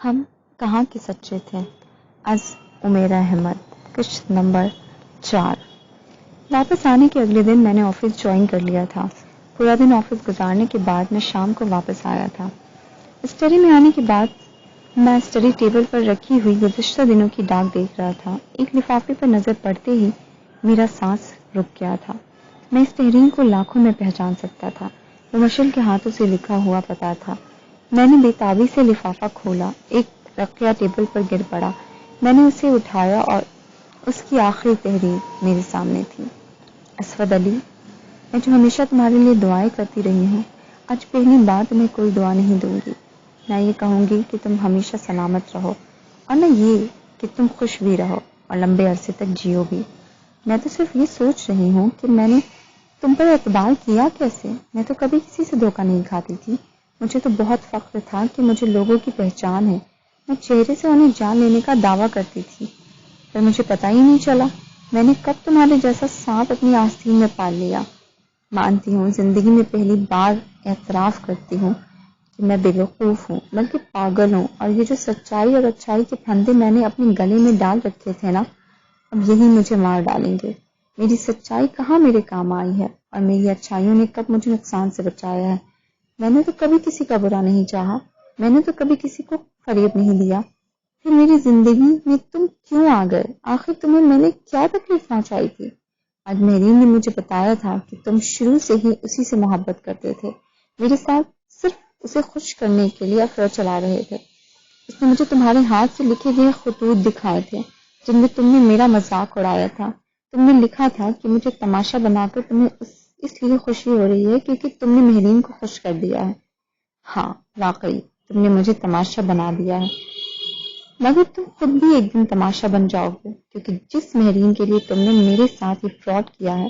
ہم کہاں کے سچے تھے از عمیر احمد قسط نمبر 4۔ واپس آنے کے اگلے دن میں نے آفس جوائن کر لیا تھا۔ پورا دن آفس گزارنے کے بعد میں شام کو واپس آیا تھا۔ اسٹڈی میں آنے کے بعد میں اسٹڈی ٹیبل پر رکھی ہوئی گزشتہ دنوں کی ڈاک دیکھ رہا تھا۔ ایک لفافے پر نظر پڑتے ہی میرا سانس رک گیا تھا۔ میں اس تحریر کو لاکھوں میں پہچان سکتا تھا۔ وہ مشل کے ہاتھوں سے لکھا ہوا پتا تھا۔ میں نے بے تابی سے لفافہ کھولا۔ ایک رقیہ ٹیبل پر گر پڑا۔ میں نے اسے اٹھایا اور اس کی آخری تحریر میرے سامنے تھی۔ اسود علی، میں جو ہمیشہ تمہارے لیے دعائیں کرتی رہی ہوں، آج پہلی بار تمہیں کوئی دعا نہیں دوں گی۔ میں یہ کہوں گی کہ تم ہمیشہ سلامت رہو، اور نہ یہ کہ تم خوش بھی رہو اور لمبے عرصے تک جیو بھی۔ میں تو صرف یہ سوچ رہی ہوں کہ میں نے تم پر اعتبار کیا کیسے۔ میں تو کبھی کسی سے دھوکہ نہیں کھاتی تھی۔ مجھے تو بہت فخر تھا کہ مجھے لوگوں کی پہچان ہے۔ میں چہرے سے انہیں جان لینے کا دعویٰ کرتی تھی، پر مجھے پتہ ہی نہیں چلا میں نے کب تمہارے جیسا سانپ اپنی آستین میں پال لیا۔ مانتی ہوں، زندگی میں پہلی بار اعتراف کرتی ہوں کہ میں بیوقوف ہوں، بلکہ پاگل ہوں، اور یہ جو سچائی اور اچھائی کے پھندے میں نے اپنے گلے میں ڈال رکھے تھے نا، اب یہی مجھے مار ڈالیں گے۔ میری سچائی کہاں میرے کام آئی ہے، اور میری اچھائیوں نے کب مجھے نقصان سے بچایا ہے۔ میں نے تو کبھی کسی کا برا نہیں چاہا، میں نے تو کبھی کسی کو فریب نہیں دیا۔ پھر میری زندگی میں تم کیوں آ گئے؟ آخر تمہیں میں نے کیا تکلیف پہنچائی تھی؟ آج مہرین نے مجھے بتایا تھا کہ تم شروع سے ہی اسی سے محبت کرتے تھے، میرے ساتھ صرف اسے خوش کرنے کے لیے افراد چلا رہے تھے۔ اس نے مجھے تمہارے ہاتھ سے لکھے گئے خطوط دکھائے تھے جن میں تم نے میرا مذاق اڑایا تھا۔ تم نے لکھا تھا کہ مجھے تماشا بنا کر تمہیں اس لیے خوشی ہو رہی ہے کیونکہ تم نے مہرین کو خوش کر دیا ہے۔ ہاں، واقعی تم نے مجھے تماشا بنا دیا ہے، مگر تم خود بھی ایک دن تماشا بن جاؤ گے، کیونکہ جس مہرین کے لیے تم نے میرے ساتھ یہ فراڈ کیا ہے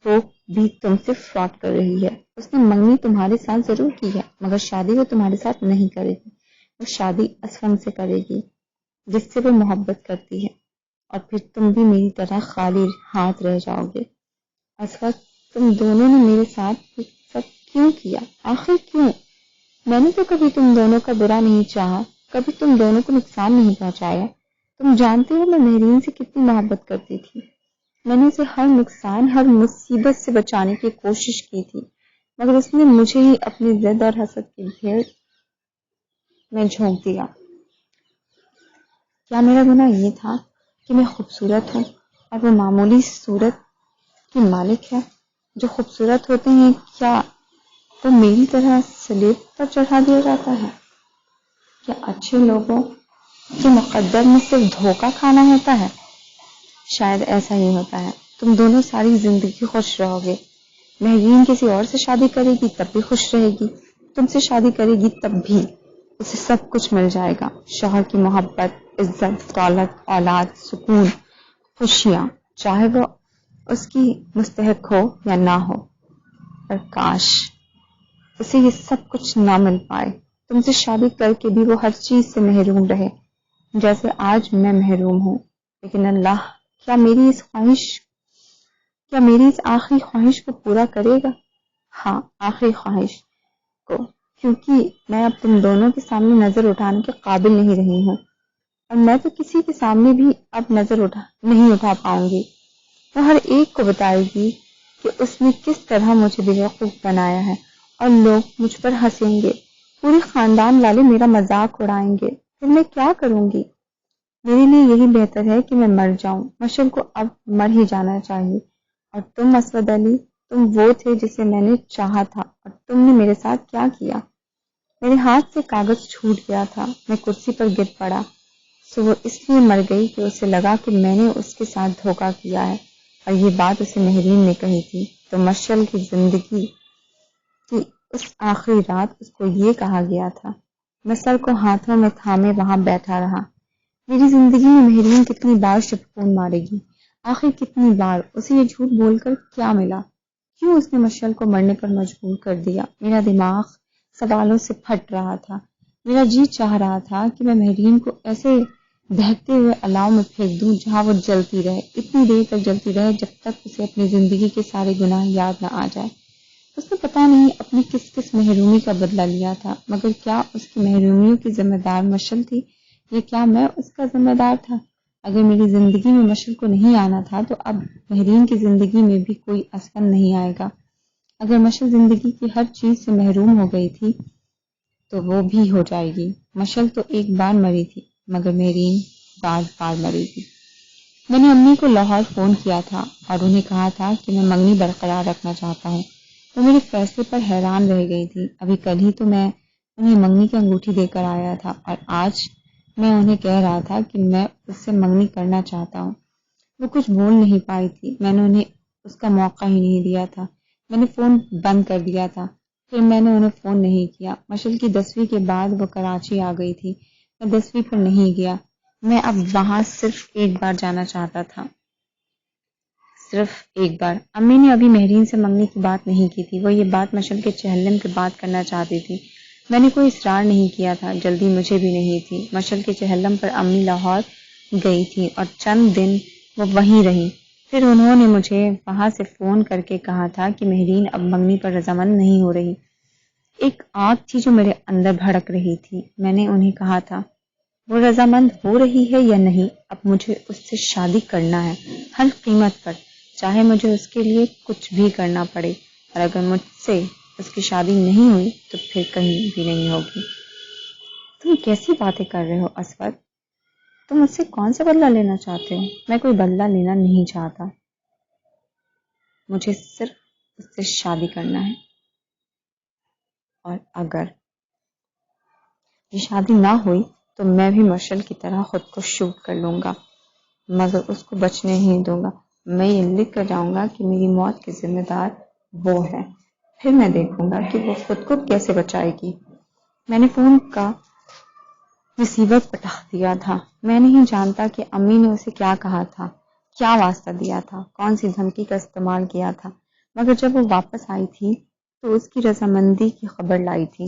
وہ بھی تم سے فراڈ کر رہی ہے۔ اس نے منگنی تمہارے ساتھ ضرور کی ہے، مگر شادی وہ تمہارے ساتھ نہیں کرے گی۔ وہ شادی اسفن سے کرے گی جس سے وہ محبت کرتی ہے، اور پھر تم بھی میری طرح خالی ہاتھ رہ جاؤ گے۔ اسفت، تم دونوں نے میرے ساتھ یہ سب کیوں کیا؟ آخر کیوں؟ میں نے تو کبھی تم دونوں کا برا نہیں چاہا، کبھی تم دونوں کو نقصان نہیں پہنچایا۔ تم جانتے ہو میں مہرین سے کتنی محبت کرتی تھی۔ میں نے اسے ہر نقصان، ہر مصیبت سے بچانے کی کوشش کی تھی، مگر اس نے مجھے ہی اپنی ضد اور حسد کی بھیڑ میں جھونک دیا۔ کیا میرا گناہ یہ تھا کہ میں خوبصورت ہوں اور وہ معمولی صورت کی مالک ہے؟ جو خوبصورت ہوتے ہیں کیا وہ میری طرح سلیب پر چڑھا دیا جاتا ہے؟ کیا اچھے لوگوں کے مقدر میں صرف دھوکہ کھانا ہوتا ہے؟ شاید ایسا ہی ہوتا ہے۔ تم دونوں ساری زندگی خوش رہو گے۔ مہرین کسی اور سے شادی کرے گی تب بھی خوش رہے گی، تم سے شادی کرے گی تب بھی اسے سب کچھ مل جائے گا، شوہر کی محبت، عزت، دولت، اولاد، سکون، خوشیاں، چاہے وہ اس کی مستحق ہو یا نہ ہو۔ پر کاش اسے یہ سب کچھ نہ مل پائے، تم سے شادی کر کے بھی وہ ہر چیز سے محروم رہے جیسے آج میں محروم ہوں۔ لیکن اللہ کیا میری اس آخری خواہش کو پورا کرے گا؟ ہاں، آخری خواہش کو، کیونکہ میں اب تم دونوں کے سامنے نظر اٹھانے کے قابل نہیں رہی ہوں، اور میں تو کسی کے سامنے بھی اب نظر نہیں اٹھا پاؤں گی۔ وہ ہر ایک کو بتائے گی کہ اس نے کس طرح مجھے بیوقوف بنایا ہے، اور لوگ مجھ پر ہنسیں گے، پورے خاندان والے میرا مذاق اڑائیں گے۔ پھر میں کیا کروں گی؟ میرے لیے یہی بہتر ہے کہ میں مر جاؤں۔ مشل کو اب مر ہی جانا چاہیے۔ اور تم اسود علی، تم وہ تھے جسے میں نے چاہا تھا، اور تم نے میرے ساتھ کیا کیا؟ میرے ہاتھ سے کاغذ چھوٹ گیا تھا، میں کرسی پر گر پڑا۔ سو وہ اس لیے مر گئی کہ اسے لگا کہ میں نے اس کے ساتھ دھوکہ کیا ہے، اور یہ بات اسے مہرین نے کہی تھی۔ تو مشل کی زندگی کی اس آخری رات اس کو یہ کہا گیا تھا۔ میں سر کو ہاتھوں میں تھامے وہاں بیٹھا رہا۔ میری زندگی میں مہرین کتنی بار شپکون مارے گی؟ آخر کتنی بار؟ اسے یہ جھوٹ بول کر کیا ملا؟ کیوں اس نے مشل کو مرنے پر مجبور کر دیا؟ میرا دماغ سوالوں سے پھٹ رہا تھا۔ میرا جی چاہ رہا تھا کہ میں مہرین کو ایسے دہتے ہوئے الاؤ میں پھینک دوں جہاں وہ جلتی رہے، اتنی دیر تک جلتی رہے جب تک اسے اپنی زندگی کے سارے گناہ یاد نہ آ جائے۔ اس نے پتہ نہیں اپنی کس کس محرومی کا بدلہ لیا تھا، مگر کیا اس کی محرومیوں کی ذمہ دار مشل تھی یا کیا میں اس کا ذمہ دار تھا؟ اگر میری زندگی میں مشل کو نہیں آنا تھا تو اب مہرین کی زندگی میں بھی کوئی اثر نہیں آئے گا۔ اگر مشل زندگی کی ہر چیز سے محروم ہو گئی تھی تو وہ بھی ہو جائے گی۔ مشل تو ایک بار مری تھی مگر مہرین بار بار مری تھی۔ میں نے امی کو لاہور فون کیا تھا اور انہیں کہا تھا کہ میں منگنی برقرار رکھنا چاہتا ہوں۔ وہ میرے فیصلے پر حیران رہ گئی تھی۔ ابھی کل ہی تو میں انہیں منگنی کی انگوٹھی دے کر آیا تھا اور آج میں انہیں کہہ رہا تھا کہ میں اس سے منگنی کرنا چاہتا ہوں۔ وہ کچھ بول نہیں پائی تھی۔ میں نے انہیں اس کا موقع ہی نہیں دیا تھا۔ میں نے فون بند کر دیا تھا۔ پھر میں نے انہیں فون نہیں کیا۔ مشل کی 10ویں کے بعد وہ کراچی آ گئی تھی۔ میں 10ویں پر نہیں گیا۔ میں اب وہاں صرف ایک بار جانا چاہتا تھا، صرف ایک بار۔ امی نے ابھی مہرین سے منگنی کی بات نہیں کی تھی۔ وہ یہ بات مشل کے چہلم کے بعد کرنا چاہتی تھی۔ میں نے کوئی اصرار نہیں کیا تھا، جلدی مجھے بھی نہیں تھی۔ مشل کے چہلم پر امی لاہور گئی تھی اور چند دن وہ وہیں رہیں۔ پھر انہوں نے مجھے وہاں سے فون کر کے کہا تھا کہ مہرین اب منگنی پر رضامند نہیں ہو رہی۔ ایک آگ تھی جو میرے اندر بھڑک رہی تھی۔ میں نے انہیں کہا تھا وہ رضامند ہو رہی ہے یا نہیں، اب مجھے اس سے شادی کرنا ہے، ہر قیمت پر، چاہے مجھے اس کے لیے کچھ بھی کرنا پڑے، اور اگر مجھ سے اس کی شادی نہیں ہوئی تو پھر کہیں بھی نہیں ہوگی۔ تم کیسی باتیں کر رہے ہو اسود؟ تم مجھ سے کون سا بدلہ لینا چاہتے ہو؟ میں کوئی بدلہ لینا نہیں چاہتا، مجھے صرف اس سے شادی کرنا ہے، اور اگر یہ شادی نہ ہوئی تو میں بھی مشل کی طرح خود کو شوٹ کر لوں گا، مگر اس کو بچنے ہی دوں گا۔ میں یہ لکھ کر جاؤں گا کہ میری موت کی ذمہ دار وہ ہے، پھر میں دیکھوں گا کہ وہ خود کو کیسے بچائے گی۔ میں نے فون کا ریسیور پٹخ دیا تھا۔ میں نہیں جانتا کہ امی نے اسے کیا کہا تھا، کیا واسطہ دیا تھا، کون سی دھمکی کا استعمال کیا تھا، مگر جب وہ واپس آئی تھی تو اس کی رضامندی کی خبر لائی تھی۔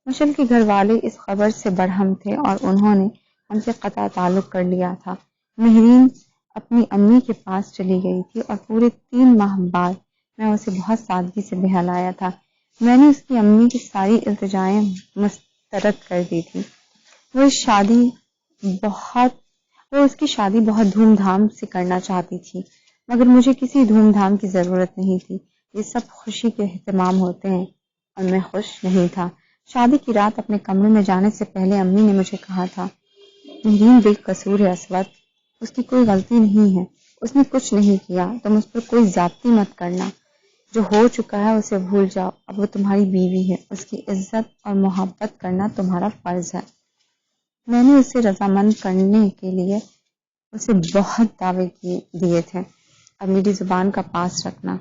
مشل کے گھر والے اس خبر سے برہم تھے اور انہوں نے ان سے قطع تعلق کر لیا تھا۔ مہرین اپنی امی کے پاس چلی گئی تھی اور پورے 3 ماہ بعد میں اسے بہت سادگی سے بہلایا تھا۔ میں نے اس کی امی کی ساری التجائیں مسترد کر دی تھی۔ وہ اس کی شادی بہت دھوم دھام سے کرنا چاہتی تھی، مگر مجھے کسی دھوم دھام کی ضرورت نہیں تھی۔ یہ سب خوشی کے اہتمام ہوتے ہیں اور میں خوش نہیں تھا۔ شادی کی رات اپنے کمرے میں جانے سے پہلے امی نے مجھے کہا تھا، مہرین بے قصور ہے اسود، اس کی کوئی غلطی نہیں ہے، اس نے کچھ نہیں کیا، تم اس پر کوئی زیادتی مت کرنا، جو ہو چکا ہے اسے بھول جاؤ، اب وہ تمہاری بیوی ہے، اس کی عزت اور محبت کرنا تمہارا فرض ہے۔ میں نے اسے رضامند کرنے کے لیے اسے بہت دعوے دیے تھے، اب میری زبان کا پاس رکھنا۔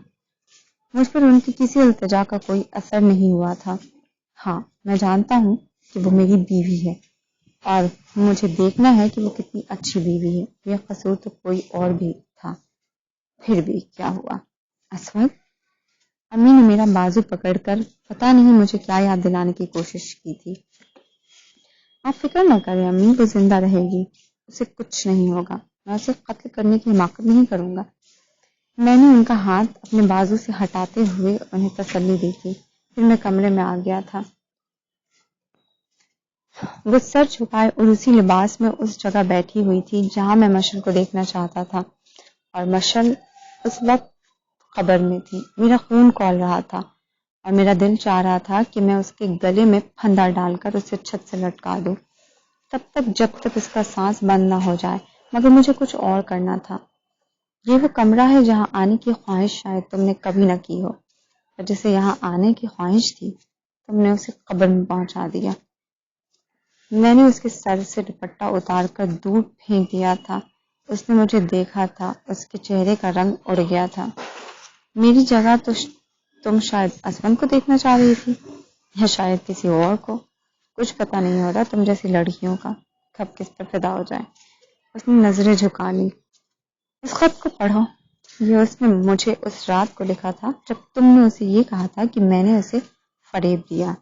مجھ پر ان کی کسی التجا کا کوئی اثر نہیں ہوا تھا۔ ہاں، میں جانتا ہوں کہ وہ میری بیوی ہے اور مجھے دیکھنا ہے کہ وہ کتنی اچھی بیوی ہے، یہ قصور تو کوئی اور بھی تھا۔ پھر بھی کیا ہوا اسود؟ امی نے میرا بازو پکڑ کر پتہ نہیں مجھے کیا یاد دلانے کی کوشش کی تھی۔ آپ فکر نہ کریں امی، وہ زندہ رہے گی، اسے کچھ نہیں ہوگا، میں اسے قتل کرنے کی حماقت نہیں کروں گا۔ میں نے ان کا ہاتھ اپنے بازو سے ہٹاتے ہوئے انہیں تسلی دی تھی۔ پھر میں کمرے میں آ گیا تھا۔ وہ سر چھپائے اور اسی لباس میں اس جگہ بیٹھی ہوئی تھی جہاں میں مشل کو دیکھنا چاہتا تھا، اور مشل اس وقت قبر میں تھی۔ میرا خون کھول رہا تھا اور میرا دل چاہ رہا تھا کہ میں اس کے گلے میں پھندا ڈال کر اسے چھت سے لٹکا دوں، تب تک جب تک اس کا سانس بند نہ ہو جائے، مگر مجھے کچھ اور کرنا تھا۔ یہ وہ کمرہ ہے جہاں آنے کی خواہش شاید تم نے کبھی نہ کی ہو، اور جسے یہاں آنے کی خواہش تھی تم نے اسے قبر میں پہنچا دیا۔ میں نے اس کے سر سے دوپٹہ اتار کر دور پھینک دیا تھا۔ اس نے مجھے دیکھا تھا، اس کے چہرے کا رنگ اڑ گیا تھا۔ میری جگہ تو تم شاید اسود کو دیکھنا چاہ رہی تھی، یا شاید کسی اور کو، کچھ پتہ نہیں ہوتا تم جیسی لڑکیوں کا کب کس پر فدا ہو جائے۔ اس نے نظریں جھکا لی۔ اس خط کو پڑھو، یہ اس نے مجھے اس رات کو لکھا تھا جب تم نے اسے یہ کہا تھا کہ میں نے اسے فریب دیا،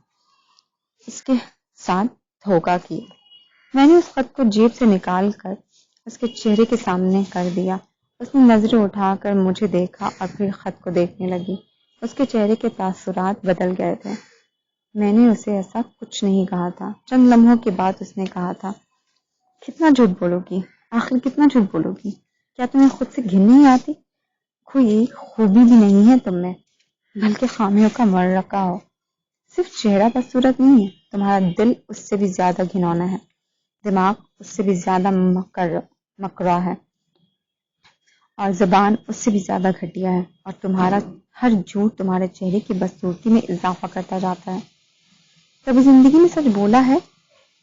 اس کے ساتھ دھوکہ کیا۔ میں نے اس خط کو جیب سے نکال کر اس کے چہرے کے سامنے کر دیا۔ اس نے نظریں اٹھا کر مجھے دیکھا اور پھر خط کو دیکھنے لگی۔ اس کے چہرے کے تاثرات بدل گئے تھے۔ میں نے اسے ایسا کچھ نہیں کہا تھا۔ چند لمحوں کے بعد اس نے کہا تھا، کتنا جھوٹ بولو گی؟ آخر کتنا جھوٹ بولو گی؟ کیا تمہیں خود سے گھن نہیں آتی؟ کوئی خوبی بھی نہیں ہے تم میں، بلکہ خامیوں کا مرکہ ہو۔ صرف چہرہ بدصورت نہیں ہے، تمہارا دل اس سے بھی زیادہ گھنونا ہے، دماغ اس سے بھی زیادہ مکرا ہے، اور زبان اس سے بھی زیادہ گھٹیا ہے، اور تمہارا ہر جھوٹ تمہارے چہرے کی بدصورتی میں اضافہ کرتا جاتا ہے۔ کبھی زندگی میں سچ بولا ہے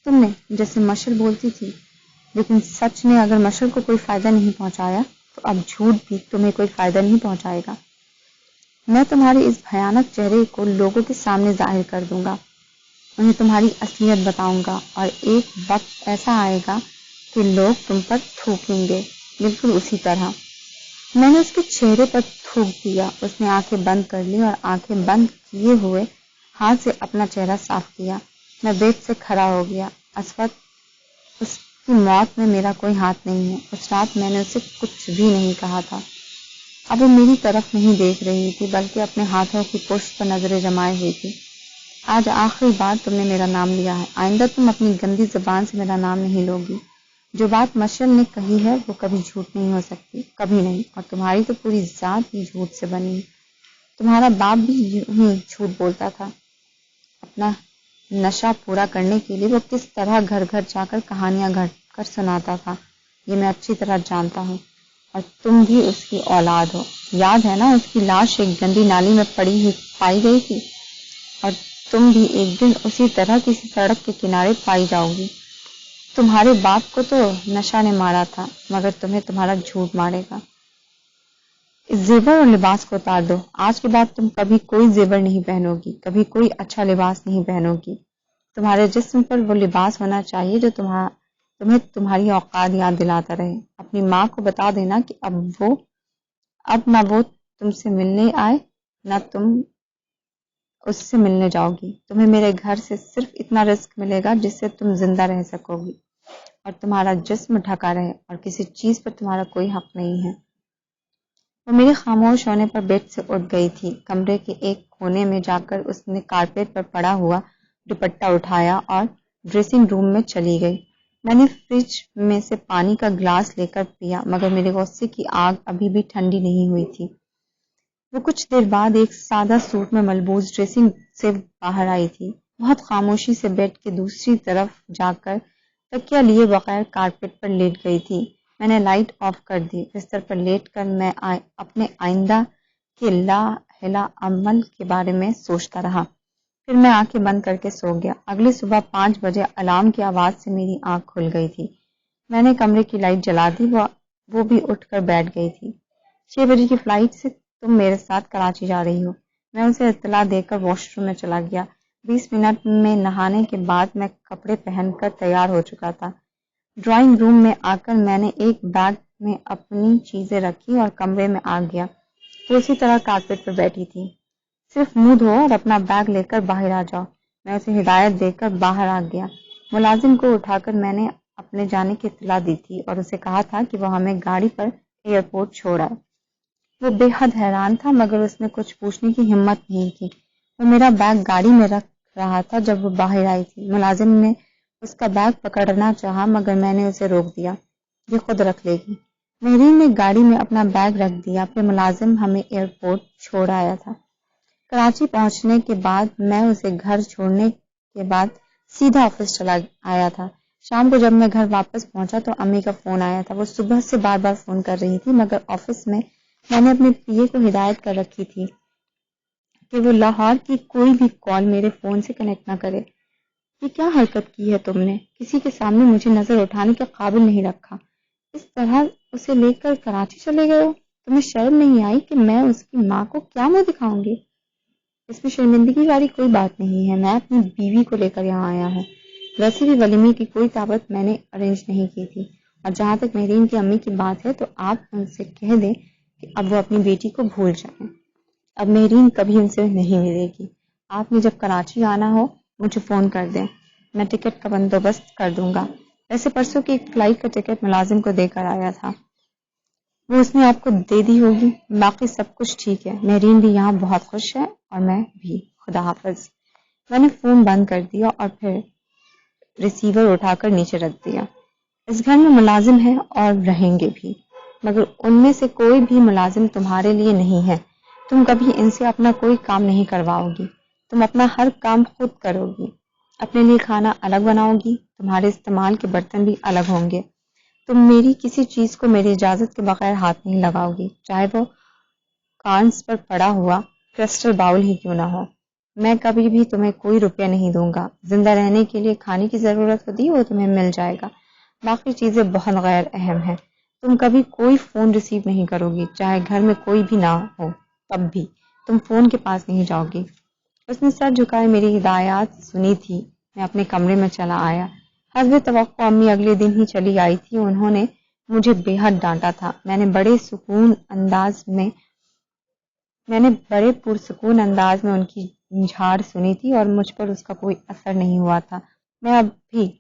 تم نے جیسے مشل بولتی تھی؟ لیکن سچ نے اگر مشل کو کوئی فائدہ نہیں پہنچایا تو اب جھوٹ بھی تمہیں کوئی فائدہ نہیں پہنچائے گا۔ میں تمہارے اس بھیانک چہرے کو لوگوں کے سامنے ظاہر کر دوں گا، انہیں تمہاری اصلیت بتاؤں گا، اور ایک وقت ایسا آئے گا کہ لوگ تم پر تھوکیں گے، بالکل اسی طرح۔ میں نے اس کے چہرے پر تھوک دیا۔ اس نے آنکھیں بند کر لی اور آنکھیں بند کیے ہوئے ہاتھ سے اپنا چہرہ صاف کیا۔ میں بیڈ سے کھڑا ہو گیا۔ اس وقت اس کی موت میں میرا کوئی ہاتھ نہیں ہے۔ اس رات میں نے اسے کچھ بھی نہیں کہا تھا۔ اب وہ میری طرف نہیں دیکھ رہی تھی بلکہ اپنے ہاتھوں کی پشت پر نظریں جمائے ہوئی تھی۔ آج آخری بار تم نے میرا نام لیا ہے، آئندہ تم اپنی گندی زبان سے میرا نام نہیں لوگی۔ جو بات مشل نے کہی ہے وہ کبھی جھوٹ نہیں ہو سکتی، کبھی نہیں، اور تمہاری تو پوری ذات ہی جھوٹ سے بنی ہے۔ تمہارا باپ بھی یوں جھوٹ بولتا تھا۔ اپنا نشہ پورا کرنے کے لیے وہ کس طرح گھر گھر جا کر کہانیاں گھڑ کر سناتا تھا، یہ میں اچھی طرح جانتا ہوں، اور تم بھی اس کی اولاد ہو۔ یاد ہے نا، اس کی لاش ایک گندی نالی میں پڑی ہوئی پائی گئی تھی، اور تم بھی ایک دن اسی طرح کسی سڑک کے کنارے پائی جاؤ گی۔ تمہارے باپ کو تو نشہ نے مارا تھا، مگر تمہیں تمہارا جھوٹ مارے گا۔ اس زیور اور لباس کو اتار دو۔ آج کے بعد تم کبھی کوئی زیور نہیں پہنو گی، کبھی کوئی اچھا لباس نہیں پہنو گی۔ تمہارے جسم پر وہ لباس ہونا چاہیے جو تمہیں تمہاری اوقات یاد دلاتا رہے۔ اپنی ماں کو بتا دینا کہ اب نہ وہ تم سے ملنے آئے، نہ تم اس سے ملنے جاؤ گی۔ تمہیں میرے گھر سے صرف اتنا رزق ملے گا جس سے تم زندہ رہ سکو گی، اور تمہارا جسم ڈھکا رہے، اور کسی چیز پر تمہارا کوئی حق نہیں ہے۔ وہ میرے خاموش ہونے پر بیڈ سے اٹھ گئی تھی۔ کمرے کے ایک کونے میں جا کر اس نے کارپیٹ پر پڑا ہوا دوپٹہ اٹھایا اور ڈریسنگ روم میں چلی گئی۔ میں نے فریج میں سے پانی کا گلاس لے کر پیا، مگر میرے غصے کی آگ ابھی بھی ٹھنڈی نہیں ہوئی تھی۔ وہ کچھ دیر بعد ایک سادہ سوٹ میں ملبوس ڈریسنگ سے باہر آئی تھی۔ بہت خاموشی سے بیڈ کے دوسری طرف جا کر تکیہ لیے بغیر کارپیٹ پر لیٹ گئی تھی۔ میں نے لائٹ آف کر دی۔ بستر پر لیٹ کر میں اپنے آئندہ کے لا حلا عمل کے بارے میں سوچتا رہا۔ پھر میں آنکھیں بند کر کے سو گیا۔ اگلی صبح 5 بجے الارم کی آواز سے میری آنکھ کھل گئی تھی۔ میں نے کمرے کی لائٹ جلا دی، وہ بھی اٹھ کر بیٹھ گئی تھی۔ 6 بجے کی فلائٹ سے تم میرے ساتھ کراچی جا رہی ہو۔ میں اسے اطلاع دے کر واش روم میں چلا گیا۔ 20 منٹ میں نہانے کے بعد میں کپڑے پہن کر تیار ہو چکا تھا۔ ڈرائنگ روم میں آ کر میں نے ایک بیگ میں اپنی چیزیں رکھی اور کمرے میں آ گیا۔ وہ اسی طرح کارپیٹ پر بیٹھی تھی۔ صرف منہ دھو اور اپنا بیگ لے کر باہر آ جاؤ۔ میں اسے ہدایت دے کر باہر آ گیا۔ ملازم کو اٹھا کر میں نے اپنے جانے کی اطلاع دی تھی اور اسے کہا تھا کہ وہ ہمیں گاڑی پر ایئرپورٹ چھوڑ آئے۔ وہ بے حد حیران تھا، مگر اس نے کچھ پوچھنے کی ہمت نہیں کی۔ وہ میرا بیگ گاڑی میں رکھ رہا تھا جب وہ باہر آئی تھی۔ ملازم نے اس کا بیگ پکڑنا چاہا، مگر میں نے اسے روک دیا۔ یہ خود رکھ لے گی۔ مہرین نے گاڑی میں اپنا بیگ رکھ دیا، پھر ملازم ہمیں ایئرپورٹ چھوڑ آیا تھا۔ کراچی پہنچنے کے بعد میں اسے گھر چھوڑنے کے بعد سیدھا آفس چلا آیا تھا۔ شام کو جب میں گھر واپس پہنچا تو امی کا فون آیا تھا۔ وہ صبح سے بار بار فون کر رہی تھی، مگر آفس میں نے اپنے پی اے کو ہدایت کر رکھی تھی کہ وہ لاہور کی کوئی بھی کال میرے فون سے کنیکٹ نہ کرے۔ یہ کیا حرکت کی ہے تم نے؟ کسی کے سامنے مجھے نظر اٹھانے کے قابل نہیں رکھا، اس طرح اسے لے کر کراچی چلے گئے ہو؟ تمہیں شرم نہیں آئی کہ میں اس کی ماں کو کیا منہ دکھاؤں گی؟ اس میں شرمندگی والی کوئی بات نہیں ہے، میں اپنی بیوی کو لے کر یہاں آیا ہوں۔ ویسے بھی ولیمے کی کوئی دعوت میں نے ارینج نہیں کی تھی، اور جہاں تک مہرین کی امی کی بات ہے تو آپ ان سے کہہ دیں کہ اب وہ اپنی بیٹی کو بھول جائیں۔ اب مہرین کبھی ان سے نہیں ملے گی۔ آپ نے جب کراچی آنا ہو مجھے فون کر دیں، میں ٹکٹ کا بندوبست کر دوں گا۔ ویسے پرسوں کی ایک فلائٹ کا ٹکٹ ملازم کو دے کر آیا تھا۔ وہ اس نے آپ کو دے دی ہوگی۔ باقی سب کچھ ٹھیک ہے، مہرین بھی یہاں بہت خوش ہے اور میں بھی۔ خدا حافظ۔ میں نے فون بند کر دیا اور پھر ریسیور اٹھا کر نیچے رکھ دیا۔ اس گھر میں ملازم ہیں اور رہیں گے بھی، مگر ان میں سے کوئی بھی ملازم تمہارے لیے نہیں ہے۔ تم کبھی ان سے اپنا کوئی کام نہیں کرواؤ گی، تم اپنا ہر کام خود کرو گی۔ اپنے لیے کھانا الگ بناؤ گی، تمہارے استعمال کے برتن بھی الگ ہوں گے۔ تم میری کسی چیز کو میری اجازت کے بغیر ہاتھ نہیں لگاؤ گی، چاہے وہ کانس پر پڑا ہوا کرسٹل باؤل ہی کیوں نہ ہو۔ میں کبھی بھی تمہیں کوئی روپیہ نہیں دوں گا۔ زندہ رہنے کے لیے کھانے کی ضرورت ہوتی ہے، وہ تمہیں مل جائے گا۔ باقی چیزیں بہت غیر اہم ہیں۔ تم کبھی کوئی فون ریسیو نہیں کرو گی، چاہے گھر میں کوئی بھی نہ ہو، تب بھی تم فون کے پاس نہیں جاؤ گی۔ اس نے سر جھکائے میری ہدایات سنی تھی۔ میں اپنے کمرے میں چلا آیا۔ حسب توقع امی اگلے دن ہی چلی آئی تھی۔ انہوں نے مجھے بے حد ڈانٹا تھا۔ میں نے بڑے پرسکون انداز میں ان کی جھاڑ سنی تھی اور مجھ پر اس کا کوئی اثر نہیں ہوا تھا۔ میں اب بھی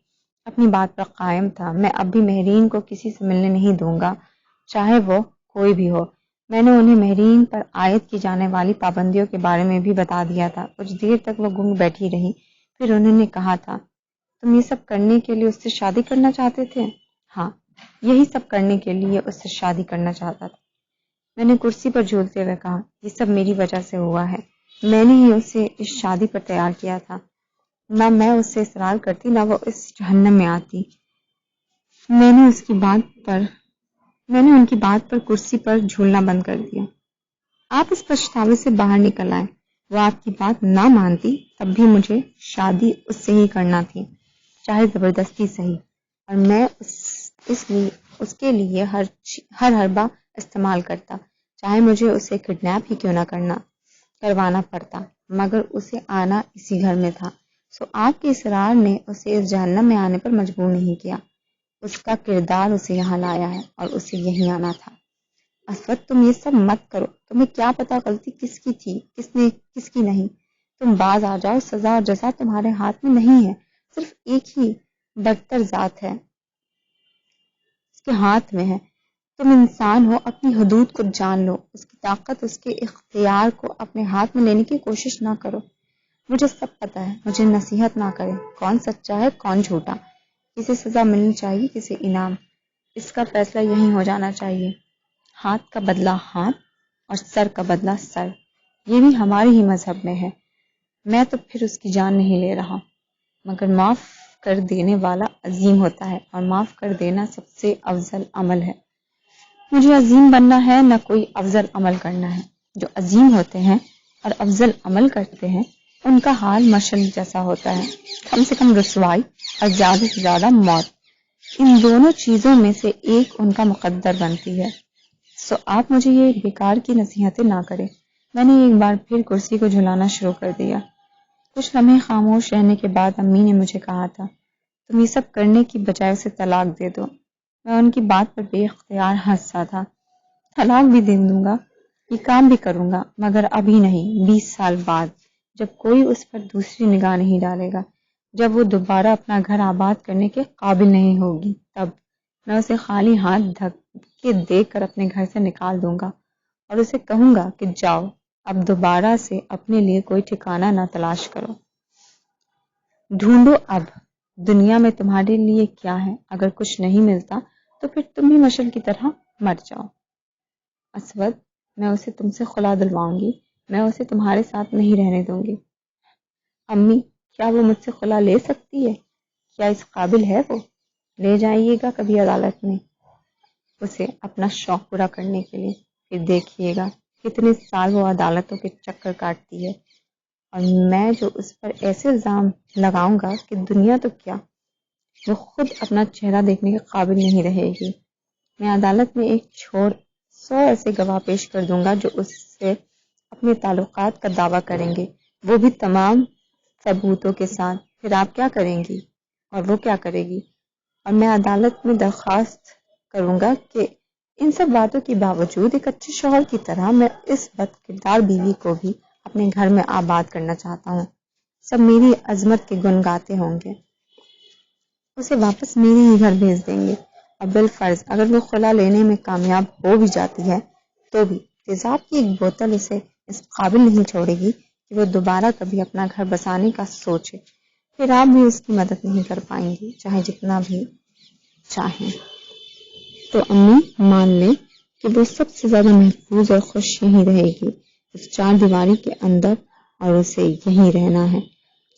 اپنی بات پر قائم تھا۔ میں اب بھی مہرین کو کسی سے ملنے نہیں دوں گا، چاہے وہ کوئی بھی ہو۔ میں نے انہیں مہرین پر عائد کی جانے والی پابندیوں کے بارے میں بھی بتا دیا تھا۔ کچھ دیر تک وہ گنگ بیٹھی رہی، پھر انہوں نے کہا تھا، تم یہ سب کرنے کے لیے اس سے شادی کرنا چاہتے تھے؟ ہاں، یہی سب کرنے کے لیے اس سے شادی کرنا چاہتا تھا۔ میں نے کرسی پر جھولتے ہوئے کہا، یہ سب میری وجہ سے ہوا ہے۔ میں نے ہی اسے اس شادی پر تیار کیا تھا۔ نہ میں اس سے اصرار کرتی، نہ وہ اس جہنم میں آتی۔ میں نے ان کی بات پر کرسی پر جھولنا بند کر دیا۔ آپ اس پچھتاوے سے باہر نکل آئے۔ وہ آپ کی بات نہ مانتی، تب بھی مجھے شادی اس سے ہی کرنا تھی، چاہے زبردستی صحیح، اور میں اس کے لیے ہر حربہ استعمال کرتا، چاہے مجھے اسے کڈنیپ ہی کیوں نہ کروانا پڑتا، مگر اسے آنا اسی گھر میں تھا۔ سو آپ کے اصرار نے اسے اس جہنم میں آنے پر مجبور نہیں کیا۔ اس کا کردار اسے یہاں لایا ہے اور اسے یہیں آنا تھا۔ اسود، تم یہ سب مت کرو۔ تمہیں کیا پتا غلطی کس کی تھی، کس کی نہیں۔ تم باز آ جاؤ، سزا اور جزا تمہارے ہاتھ میں نہیں ہے، صرف ایک ہی برتر ذات ہے، اس کے ہاتھ میں ہے۔ تم انسان ہو، اپنی حدود کو جان لو، اس کی طاقت، اس کے اختیار کو اپنے ہاتھ میں لینے کی کوشش نہ کرو۔ مجھے سب پتا ہے، مجھے نصیحت نہ کرے، کون سچا ہے کون جھوٹا، کسے سزا ملنی چاہیے کسے انعام۔ اس کا فیصلہ یہیں ہو جانا چاہیے۔ ہاتھ کا بدلہ ہاتھ اور سر کا بدلہ سر، یہ بھی ہمارے ہی مذہب میں ہے۔ میں تو پھر اس کی جان نہیں لے رہا، مگر معاف کر دینے والا عظیم ہوتا ہے، اور معاف کر دینا سب سے افضل عمل ہے۔ مجھے عظیم بننا ہے، نہ کوئی افضل عمل کرنا ہے۔ جو عظیم ہوتے ہیں اور افضل عمل کرتے ہیں، ان کا حال مشعل جیسا ہوتا ہے، کم سے کم رسوائی اور زیادہ سے زیادہ موت۔ ان دونوں چیزوں میں سے ایک ان کا مقدر بنتی ہے۔ سو آپ مجھے یہ بیکار کی نصیحتیں نہ کریں۔ میں نے ایک بار پھر کرسی کو جھلانا شروع کر دیا۔ کچھ لمحے خاموش رہنے کے بعد امی نے مجھے کہا تھا، تم یہ سب کرنے کی بجائے اسے طلاق دے دو۔ میں ان کی بات پر بے اختیار ہنسا تھا۔ طلاق بھی دے دوں گا، یہ کام بھی کروں گا، مگر ابھی نہیں، 20 سال بعد، جب کوئی اس پر دوسری نگاہ نہیں ڈالے گا، جب وہ دوبارہ اپنا گھر آباد کرنے کے قابل نہیں ہوگی، تب میں اسے خالی ہاتھ دھکے دے کر اپنے گھر سے نکال دوں گا اور اسے کہوں گا کہ جاؤ، اب دوبارہ سے اپنے لیے کوئی ٹھکانہ نہ تلاش کرو، ڈھونڈو اب دنیا میں تمہارے لیے کیا ہے۔ اگر کچھ نہیں ملتا تو پھر تم بھی مشعل کی طرح مر جاؤ۔ اسود، میں اسے تم سے خلا دلواؤں گی، میں اسے تمہارے ساتھ نہیں رہنے دوں گی۔ امی، کیا وہ مجھ سے خلا لے سکتی ہے؟ کیا اس قابل ہے وہ؟ لے جائیے گا کبھی عدالت میں اسے اپنا شوق پورا کرنے کے لیے، پھر دیکھیے گا کتنے سال وہ عدالتوں کے چکر کاٹتی ہے، اور میں جو اس پر ایسے الزام لگاؤں گا کہ دنیا تو کیا، وہ خود اپنا چہرہ دیکھنے کے قابل نہیں رہے گی۔ میں عدالت میں ایک چھوڑ 100 ایسے گواہ پیش کر دوں گا جو اس سے اپنے تعلقات کا دعویٰ کریں گے، وہ بھی تمام ثبوتوں کے ساتھ۔ پھر آپ کیا کریں گی اور وہ کیا کرے گی؟ اور میں عدالت میں درخواست کروں گا کہ ان سب باتوں کے باوجود ایک اچھے شوہر کی طرح میں اس بد کردار بیوی کو بھی اپنے گھر میں آباد کرنا چاہتا ہوں۔ سب میری عظمت کے گن گاتے ہوں گے، اسے واپس میرے ہی گھر بھیج دیں گے، اور بالفرض اگر وہ خلا لینے میں کامیاب ہو بھی جاتی ہے تو بھی تیزاب کی ایک بوتل اسے اس قابل نہیں چھوڑے گی کہ وہ دوبارہ کبھی اپنا گھر بسانے کا سوچے. پھر آپ بھی اس کی مدد نہیں کر پائیں گی چاہے جتنا بھی چاہیں. تو امی مان لیں کہ وہ سب سے زیادہ محفوظ اور خوش یہیں رہے گی اس 4 دیواری کے اندر، اور اسے یہیں رہنا ہے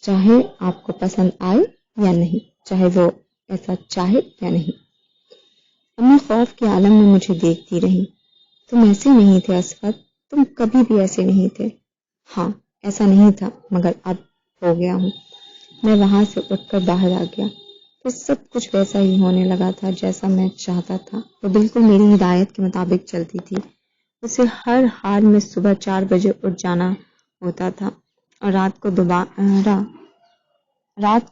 چاہے آپ کو پسند آئے یا نہیں، چاہے وہ ایسا چاہے یا نہیں. امی خوف کے عالم میں مجھے دیکھتی رہی. تم ایسے نہیں تھے اسفت، تم کبھی بھی ایسے نہیں تھے. ہاں ایسا نہیں تھا، مگر اب ہو گیا ہوں. میں وہاں سے اٹھ کر باہر آ گیا. پھر سب کچھ ویسا ہی ہونے لگا تھا جیسا میں چاہتا تھا. وہ بالکل میری ہدایت کے مطابق چلتی تھی. اسے ہر حال میں صبح 4 بجے اٹھ جانا ہوتا تھا اور رات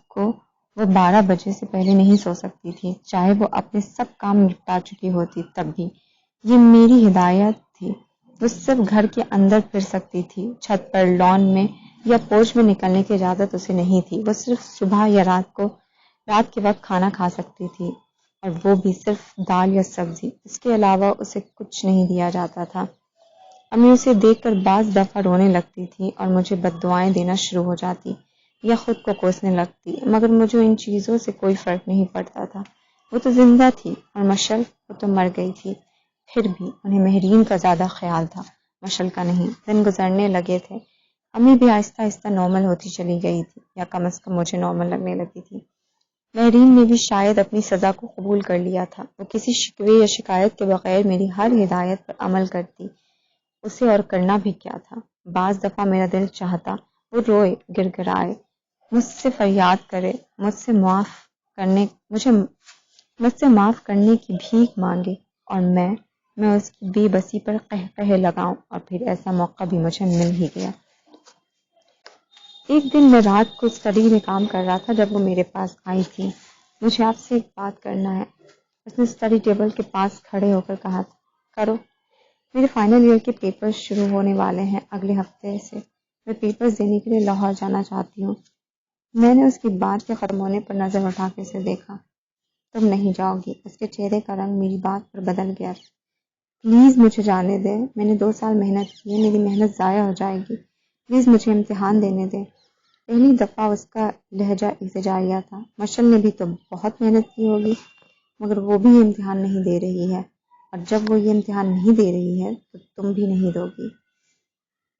کو وہ 12 بجے سے پہلے نہیں سو سکتی تھی، چاہے وہ اپنے سب کام نپٹا چکی ہوتی تب بھی. یہ میری ہدایت تھی. وہ صرف گھر کے اندر پھر سکتی تھی، چھت پر، لان میں یا پورچ میں نکلنے کی اجازت اسے نہیں تھی. وہ صرف صبح یا رات کے وقت کھانا کھا سکتی تھی، اور وہ بھی صرف دال یا سبزی. اس کے علاوہ اسے کچھ نہیں دیا جاتا تھا. امی اسے دیکھ کر بعض دفعہ رونے لگتی تھی اور مجھے بد دعائیں دینا شروع ہو جاتی یا خود کو کوسنے لگتی، مگر مجھے ان چیزوں سے کوئی فرق نہیں پڑتا تھا. وہ تو زندہ تھی اور مشل وہ تو مر گئی تھی. پھر بھی انہیں مہرین کا زیادہ خیال تھا، مشل کا نہیں. دن گزرنے لگے تھے. امی بھی آہستہ آہستہ نارمل ہوتی چلی گئی تھی، یا کم از کم مجھے نارمل لگنے لگی تھی. مہرین نے بھی شاید اپنی سزا کو قبول کر لیا تھا. وہ کسی شکوے یا شکایت کے بغیر میری ہر ہدایت پر عمل کرتی. اسے اور کرنا بھی کیا تھا. بعض دفعہ میرا دل چاہتا وہ روئے، گر گرائے، مجھ سے فریاد کرے، مجھ سے معاف کرنے کی بھیک مانگے، اور میں اس کی بے بسی پر قہقہے لگاؤں. اور پھر ایسا موقع بھی مجھے مل ہی گیا. ایک دن میں رات کو اسٹڈی میں کام کر رہا تھا جب وہ میرے پاس آئی تھی. مجھے آپ سے ایک بات کرنا ہے. اس نے اسٹڈی ٹیبل کے پاس کھڑے ہو کر کہا. کرو. میرے فائنل ایئر کے پیپرز شروع ہونے والے ہیں اگلے ہفتے سے. میں پیپرز دینے کے لیے لاہور جانا چاہتی ہوں. میں نے اس کی بات کے ختم ہونے پر نظر اٹھا کے اسے دیکھا. تم نہیں جاؤ گی. اس کے چہرے کا رنگ میری بات پر بدل گیا. پلیز مجھے جانے دیں. میں نے 2 سال محنت کی ہے، میری محنت ضائع ہو جائے گی. پلیز مجھے امتحان دینے دیں. پہلی دفعہ اس کا لہجہ التجائیہ تھا. مشل نے بھی تو بہت محنت کی ہوگی، مگر وہ بھی یہ امتحان نہیں دے رہی ہے، اور جب وہ یہ امتحان نہیں دے رہی ہے تو تم بھی نہیں دو گی.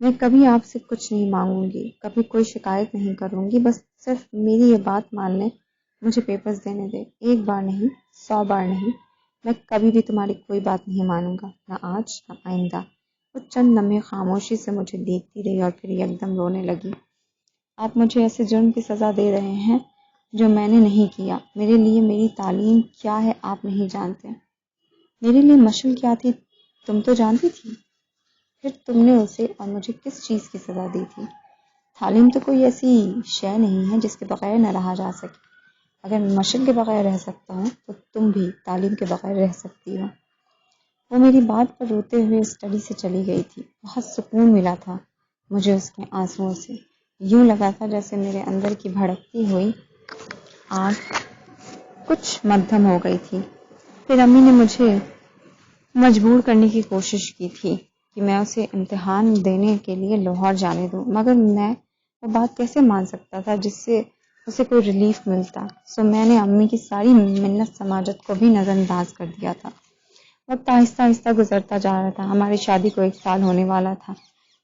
میں کبھی آپ سے کچھ نہیں مانگوں گی، کبھی کوئی شکایت نہیں کروں گی. بس صرف میری یہ بات مان لیں. مجھے پیپرز دینے دیں. 1 بار نہیں، 100 بار نہیں. میں کبھی بھی تمہاری کوئی بات نہیں مانوں گا، نہ آج نہ آئندہ. وہ چند لمحے خاموشی سے مجھے دیکھتی رہی اور پھر یکدم رونے لگی. آپ مجھے ایسے جرم کی سزا دے رہے ہیں جو میں نے نہیں کیا. میرے لیے میری تعلیم کیا ہے آپ نہیں جانتے. میرے لیے مشل کیا تھی تم تو جانتی تھی. پھر تم نے اسے اور مجھے کس چیز کی سزا دی تھی؟ تعلیم تو کوئی ایسی شے نہیں ہے جس کے بغیر نہ رہا جا سکے. اگر میں مشل کے بغیر رہ سکتا ہوں تو تم بھی تعلیم کے بغیر رہ سکتی ہو. وہ میری بات پر روتے ہوئے اسٹڈی سے چلی گئی تھی. بہت سکون ملا تھا مجھے اس کے آنسوؤں سے. یوں لگا تھا جیسے میرے اندر کی بھڑکتی ہوئی آگ کچھ مدھم ہو گئی تھی. پھر امی نے مجھے مجبور کرنے کی کوشش کی تھی کہ میں اسے امتحان دینے کے لیے لاہور جانے دوں، مگر میں وہ بات کیسے مان سکتا تھا جس سے اسے کوئی ریلیف ملتا. سو میں نے امی کی ساری منت سماجت کو بھی نظر انداز کر دیا تھا. وقت آہستہ آہستہ گزرتا جا رہا تھا. ہماری شادی کو 1 سال ہونے والا تھا.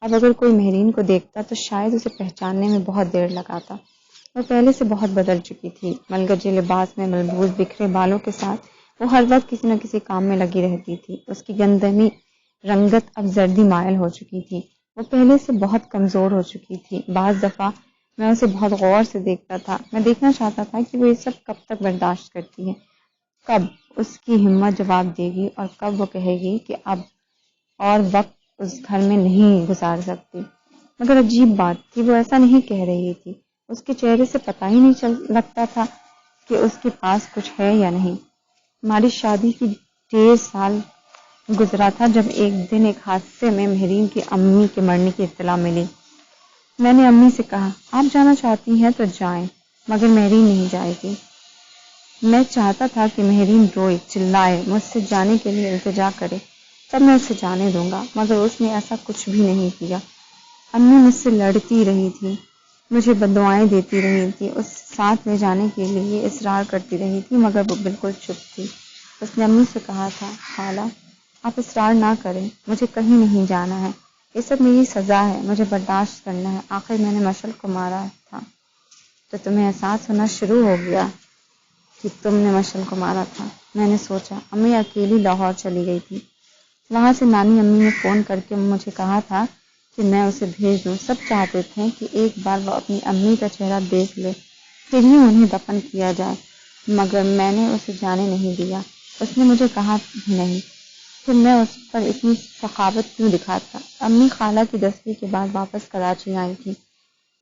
اب اگر کوئی مہرین کو دیکھتا تو شاید اسے پہچاننے میں بہت دیر لگاتا. وہ پہلے سے بہت بدل چکی تھی. ملگجے لباس میں ملبوس بکھرے بالوں کے ساتھ وہ ہر وقت کسی نہ کسی کام میں لگی رہتی تھی. اس کی گندمی رنگت اب زردی مائل ہو چکی تھی. وہ پہلے سے بہت کمزور ہو چکی تھی. بعض دفعہ میں اسے بہت غور سے دیکھتا تھا. میں دیکھنا چاہتا تھا کہ وہ یہ سب کب تک برداشت کرتی ہے. کب اس کی ہمت جواب دے گی اور کب وہ کہے گی کہ اب اور وقت اس گھر میں نہیں گزار سکتی. مگر عجیب بات تھی، وہ ایسا نہیں کہہ رہی تھی. اس کے چہرے سے پتہ ہی نہیں لگتا تھا کہ اس کے پاس کچھ ہے یا نہیں. ہماری شادی کی 1.5 سال گزرا تھا جب ایک دن ایک حادثے میں مہرین کی امی کے مرنے کی اطلاع ملی. میں نے امی سے کہا آپ جانا چاہتی ہیں تو جائیں، مگر مہرین نہیں جائے گی. میں چاہتا تھا کہ مہرین روئے، چلائے، مجھ سے جانے کے لیے التجا کرے، تب میں اسے جانے دوں گا، مگر اس نے ایسا کچھ بھی نہیں کیا۔ امی مجھ سے لڑتی رہی تھی، مجھے بددعائیں دیتی رہی تھی، اس ساتھ لے جانے کے لیے اصرار کرتی رہی تھی، مگر وہ بالکل چپ تھی۔ اس نے امی سے کہا تھا، خالہ آپ اصرار نہ کریں، مجھے کہیں نہیں جانا ہے، یہ سب میری سزا ہے، مجھے برداشت کرنا ہے، آخر میں نے مشعل کو مارا تھا۔ تو تمہیں احساس ہونا شروع ہو گیا کہ تم نے مشعل کو مارا تھا؟ میں نے سوچا۔ امی اکیلی لاہور چلی گئی تھی، وہاں سے نانی امی نے فون کر کے مجھے کہا تھا کہ میں اسے بھیج دوں۔ سب چاہتے تھے کہ ایک بار وہ اپنی امی کا چہرہ دیکھ لے، پھر ہی انہیں دفن کیا جائے، مگر میں نے اسے جانے نہیں دیا۔ اس نے مجھے کہا بھی نہیں، پھر میں اس پر اتنی سخاوت کیوں دکھاتا؟ امی خالہ کی 10ویں کے بعد واپس کراچی آئی تھی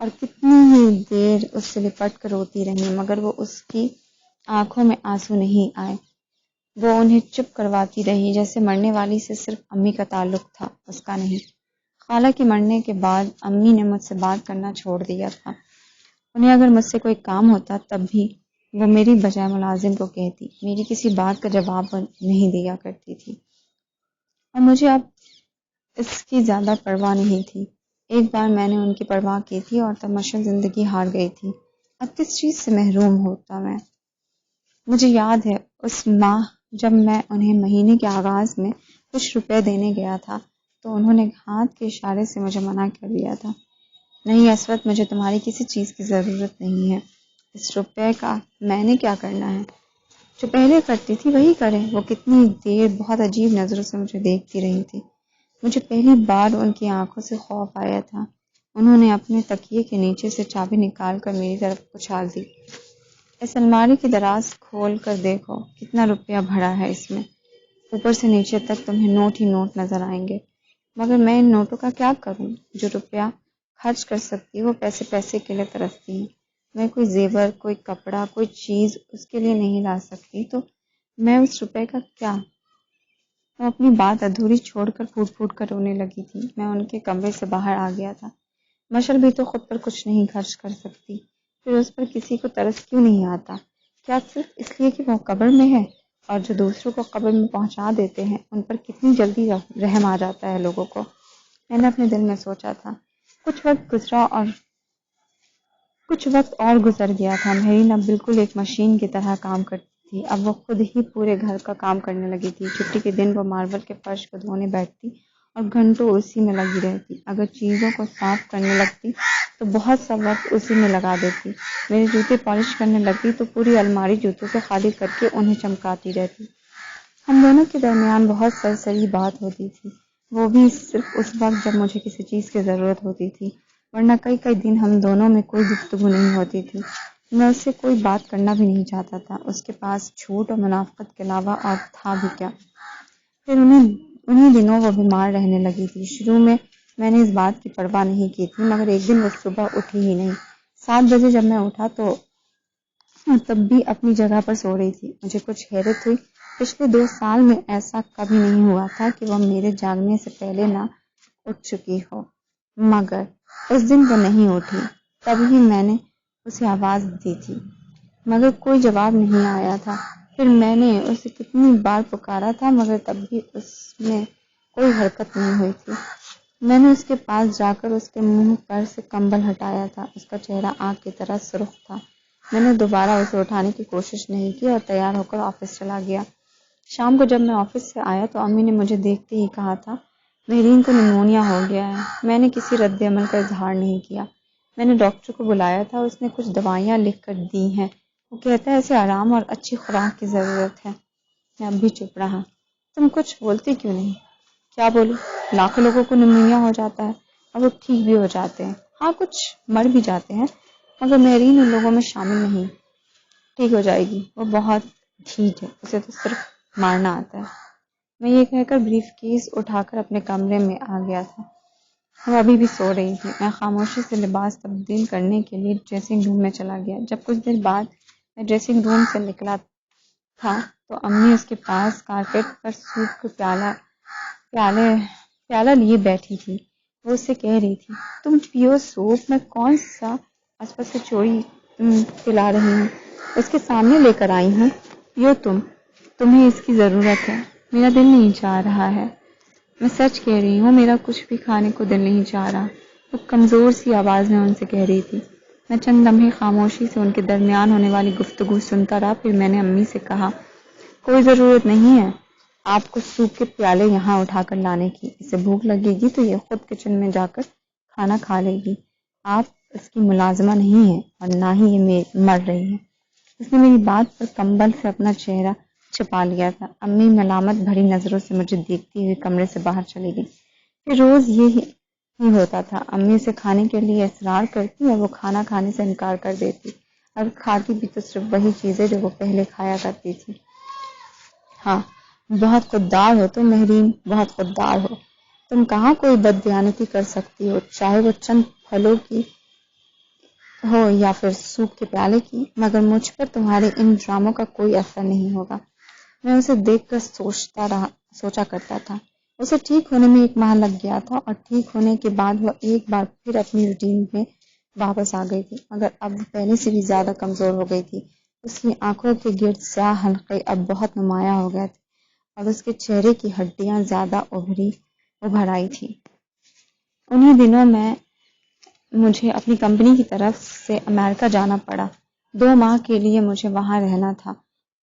اور کتنی ہی دیر اس سے لپٹ کر روتی رہی، مگر وہ اس کی آنکھوں میں آنسو نہیں آئے۔ وہ انہیں چپ کرواتی رہی، جیسے مرنے والی سے صرف امی کا تعلق تھا، اس کا نہیں۔ خالہ کے مرنے کے بعد امی نے مجھ سے بات کرنا چھوڑ دیا تھا۔ انہیں اگر مجھ سے کوئی کام ہوتا تب بھی وہ میری بجائے ملازم کو کہتی، میری کسی بات کا جواب نہیں دیا کرتی تھی، اور مجھے اب اس کی زیادہ پرواہ نہیں تھی۔ ایک بار میں نے ان کی پرواہ کی تھی اور تب مشعل زندگی ہار گئی تھی۔ اب کس چیز سے محروم ہوتا میں؟ مجھے یاد ہے اس ماہ جب میں انہیں مہینے کے آغاز میں کچھ روپے دینے گیا تھا تو انہوں نے ہاتھ کے اشارے سے مجھے منع کر دیا تھا۔ نہیں عصمت، مجھے تمہاری کسی چیز کی ضرورت نہیں ہے، اس روپے کا میں نے کیا کرنا ہے؟ جو پہلے کرتی تھی وہی کریں۔ وہ کتنی دیر بہت عجیب نظروں سے مجھے دیکھتی رہی تھی۔ مجھے پہلی بار ان کی آنکھوں سے خوف آیا تھا۔ انہوں نے اپنے تکیے کے نیچے سے چابی نکال کر میری طرف اچھال دی۔ اس الماری کی دراز کھول کر دیکھو، کتنا روپیہ بھرا ہے اس میں، اوپر سے نیچے تک تمہیں نوٹ ہی نوٹ نظر آئیں گے، مگر میں ان نوٹوں کا کیا کروں؟ جو روپیہ خرچ کر سکتی وہ پیسے پیسے کے لیے ترستی ہیں۔ میں کوئی زیور، کوئی کپڑا، کوئی چیز اس کے لیے نہیں لا سکتی، تو میں اس روپے کا کیا؟ وہ اپنی بات ادھوری چھوڑ کر پھوٹ پھوٹ کر رونے لگی تھی۔ میں ان کے کمرے سے باہر آ گیا تھا۔ مشعل بھی تو خود پر کچھ نہیں خرچ کر سکتی، پھر اس پر کسی کو ترس کیوں نہیں آتا؟ کیا صرف اس لیے کہ وہ قبر میں ہے؟ اور جو دوسروں کو قبر میں پہنچا دیتے ہیں ان پر کتنی جلدی رحم آ جاتا ہے لوگوں کو۔ میں نے اپنے دل میں سوچا تھا۔ کچھ وقت اور گزر گیا تھا۔ مہرین اب بالکل ایک مشین کی طرح کام کرتی تھی۔ اب وہ خود ہی پورے گھر کا کام کرنے لگی تھی۔ چھٹی کے دن وہ ماربل کے فرش کو دھونے بیٹھتی اور گھنٹوں اسی میں لگی رہتی۔ اگر چیزوں کو صاف کرنے لگتی تو بہت سا وقت اسی میں لگا دیتی۔ میرے جوتے پالش کرنے لگتی تو پوری الماری جوتوں سے خالی کر کے انہیں چمکاتی رہتی۔ ہم دونوں کے درمیان بہت سرسری بات ہوتی تھی، وہ بھی صرف اس وقت جب مجھے کسی چیز کی ضرورت ہوتی تھی، ورنہ کئی کئی دن ہم دونوں میں کوئی گفتگو نہیں ہوتی تھی۔ میں اس سے کوئی بات کرنا بھی نہیں چاہتا تھا۔ اس کے پاس جھوٹ اور منافقت کے علاوہ اور تھا بھی کیا؟ پھر انہی دنوں وہ بیمار رہنے لگی تھی۔ شروع میں نے اس بات کی پرواہ نہیں کی تھی، مگر ایک دن وہ صبح اٹھی ہی نہیں۔ 7 بجے جب میں اٹھا تو تب بھی اپنی جگہ پر سو رہی تھی۔ مجھے کچھ حیرت ہوئی۔ پچھلے 2 سال میں ایسا کبھی نہیں ہوا تھا کہ وہ میرے جاگنے سے پہلے نہ اٹھ چکی ہو، مگر اس دن وہ نہیں اٹھی۔ تبھی میں نے اسے آواز دی تھی، مگر کوئی جواب نہیں آیا تھا۔ پھر میں نے اسے کتنی بار پکارا تھا، مگر تب بھی اس میں کوئی حرکت نہیں ہوئی تھی۔ میں نے اس کے پاس جا کر اس کے منہ پر سے کمبل ہٹایا تھا۔ اس کا چہرہ آگ کی طرح سرخ تھا۔ میں نے دوبارہ اسے اٹھانے کی کوشش نہیں کی اور تیار ہو کر آفس چلا گیا۔ شام کو جب میں آفس سے آیا تو امی نے مجھے دیکھتے ہی کہا تھا، مہرین کو نمونیا ہو گیا ہے۔ میں نے کسی رد عمل کا اظہار نہیں کیا۔ میں نے ڈاکٹر کو بلایا تھا، اس نے کچھ دوائیاں لکھ کر دی ہیں، وہ کہتا ہے اسے آرام اور اچھی خوراک کی ضرورت ہے۔ میں اب بھی چپ رہا۔ تم کچھ بولتی کیوں نہیں؟ کیا بولوں؟ لاکھوں لوگوں کو نمونیا ہو جاتا ہے اور وہ ٹھیک بھی ہو جاتے ہیں۔ ہاں کچھ مر بھی جاتے ہیں، مگر مہرین ان لوگوں میں شامل نہیں۔ ٹھیک ہو جائے گی، وہ بہت ڈھیٹ ہے، اسے تو صرف مارنا آتا ہے۔ میں یہ کہہ کر بریف کیس اٹھا کر اپنے کمرے میں آ گیا تھا۔ وہ ابھی بھی سو رہی تھی۔ میں خاموشی سے لباس تبدیل کرنے کے لیے ڈریسنگ روم میں چلا گیا۔ جب کچھ دیر بعد میں ڈریسنگ روم سے نکلا تھا تو امی اس کے پاس کارپیٹ پر سوپ کا پیالہ لیے بیٹھی تھی۔ وہ اس سے کہہ رہی تھی، تم پیو سوپ، میں کون سا اسپت سے چوری پلا رہی ہوں، اس کے سامنے لے کر آئی ہوں. یوں تمہیں اس کی ضرورت ہے. میرا دل نہیں چاہ رہا ہے. میں سچ کہہ رہی ہوں، میرا کچھ بھی کھانے کو دل نہیں چاہ رہا. وہ کمزور سی آواز میں ان سے کہہ رہی تھی. میں چند لمحے خاموشی سے ان کے درمیان ہونے والی گفتگو سنتا رہا. پھر میں نے امی سے کہا، کوئی ضرورت نہیں ہے آپ کو سوپ کے پیالے یہاں اٹھا کر لانے کی. اسے بھوک لگے گی تو یہ خود کچن میں جا کر کھانا کھا لے گی. آپ اس کی ملازمہ نہیں ہیں اور نہ ہی یہ مر رہی ہے. اس نے میری بات پر کمبل سے اپنا چہرہ چھپا لیا تھا. امی ملامت بھری نظروں سے مجھے دیکھتی ہوئی کمرے سے باہر چلی گئی. پھر روز یہی ہوتا تھا. امی سے کھانے کے لیے اصرار کرتی اور وہ کھانا کھانے سے انکار کر دیتی. اور کھاتی بھی تو صرف وہی چیزیں جو وہ پہلے کھایا کرتی تھی. ہاں، بہت خوددار ہو تم مہرین، بہت خوددار ہو. تم کہاں کوئی بددیانتی کر سکتی ہو، چاہے وہ چند پھلوں کی ہو یا پھر سوپ کے پیالے کی. مگر مجھ پر تمہارے ان ڈراموں کا کوئی اثر نہیں ہوگا. میں اسے دیکھ کر سوچا کرتا تھا. اسے ٹھیک ہونے میں 1 ماہ لگ گیا تھا اور ٹھیک ہونے کے بعد وہ ایک بار پھر اپنی روٹین میں واپس آ گئی تھی. مگر اب وہ پہلے سے بھی زیادہ کمزور ہو گئی تھی. اس کی آنکھوں کے گرد سیاہ حلقے اب بہت نمایاں ہو گئے تھے اور اس کے چہرے کی ہڈیاں زیادہ ابھر آئی تھی. انہی دنوں میں مجھے اپنی کمپنی کی طرف سے امریکہ جانا پڑا. 2 ماہ کے لیے مجھے وہاں رہنا تھا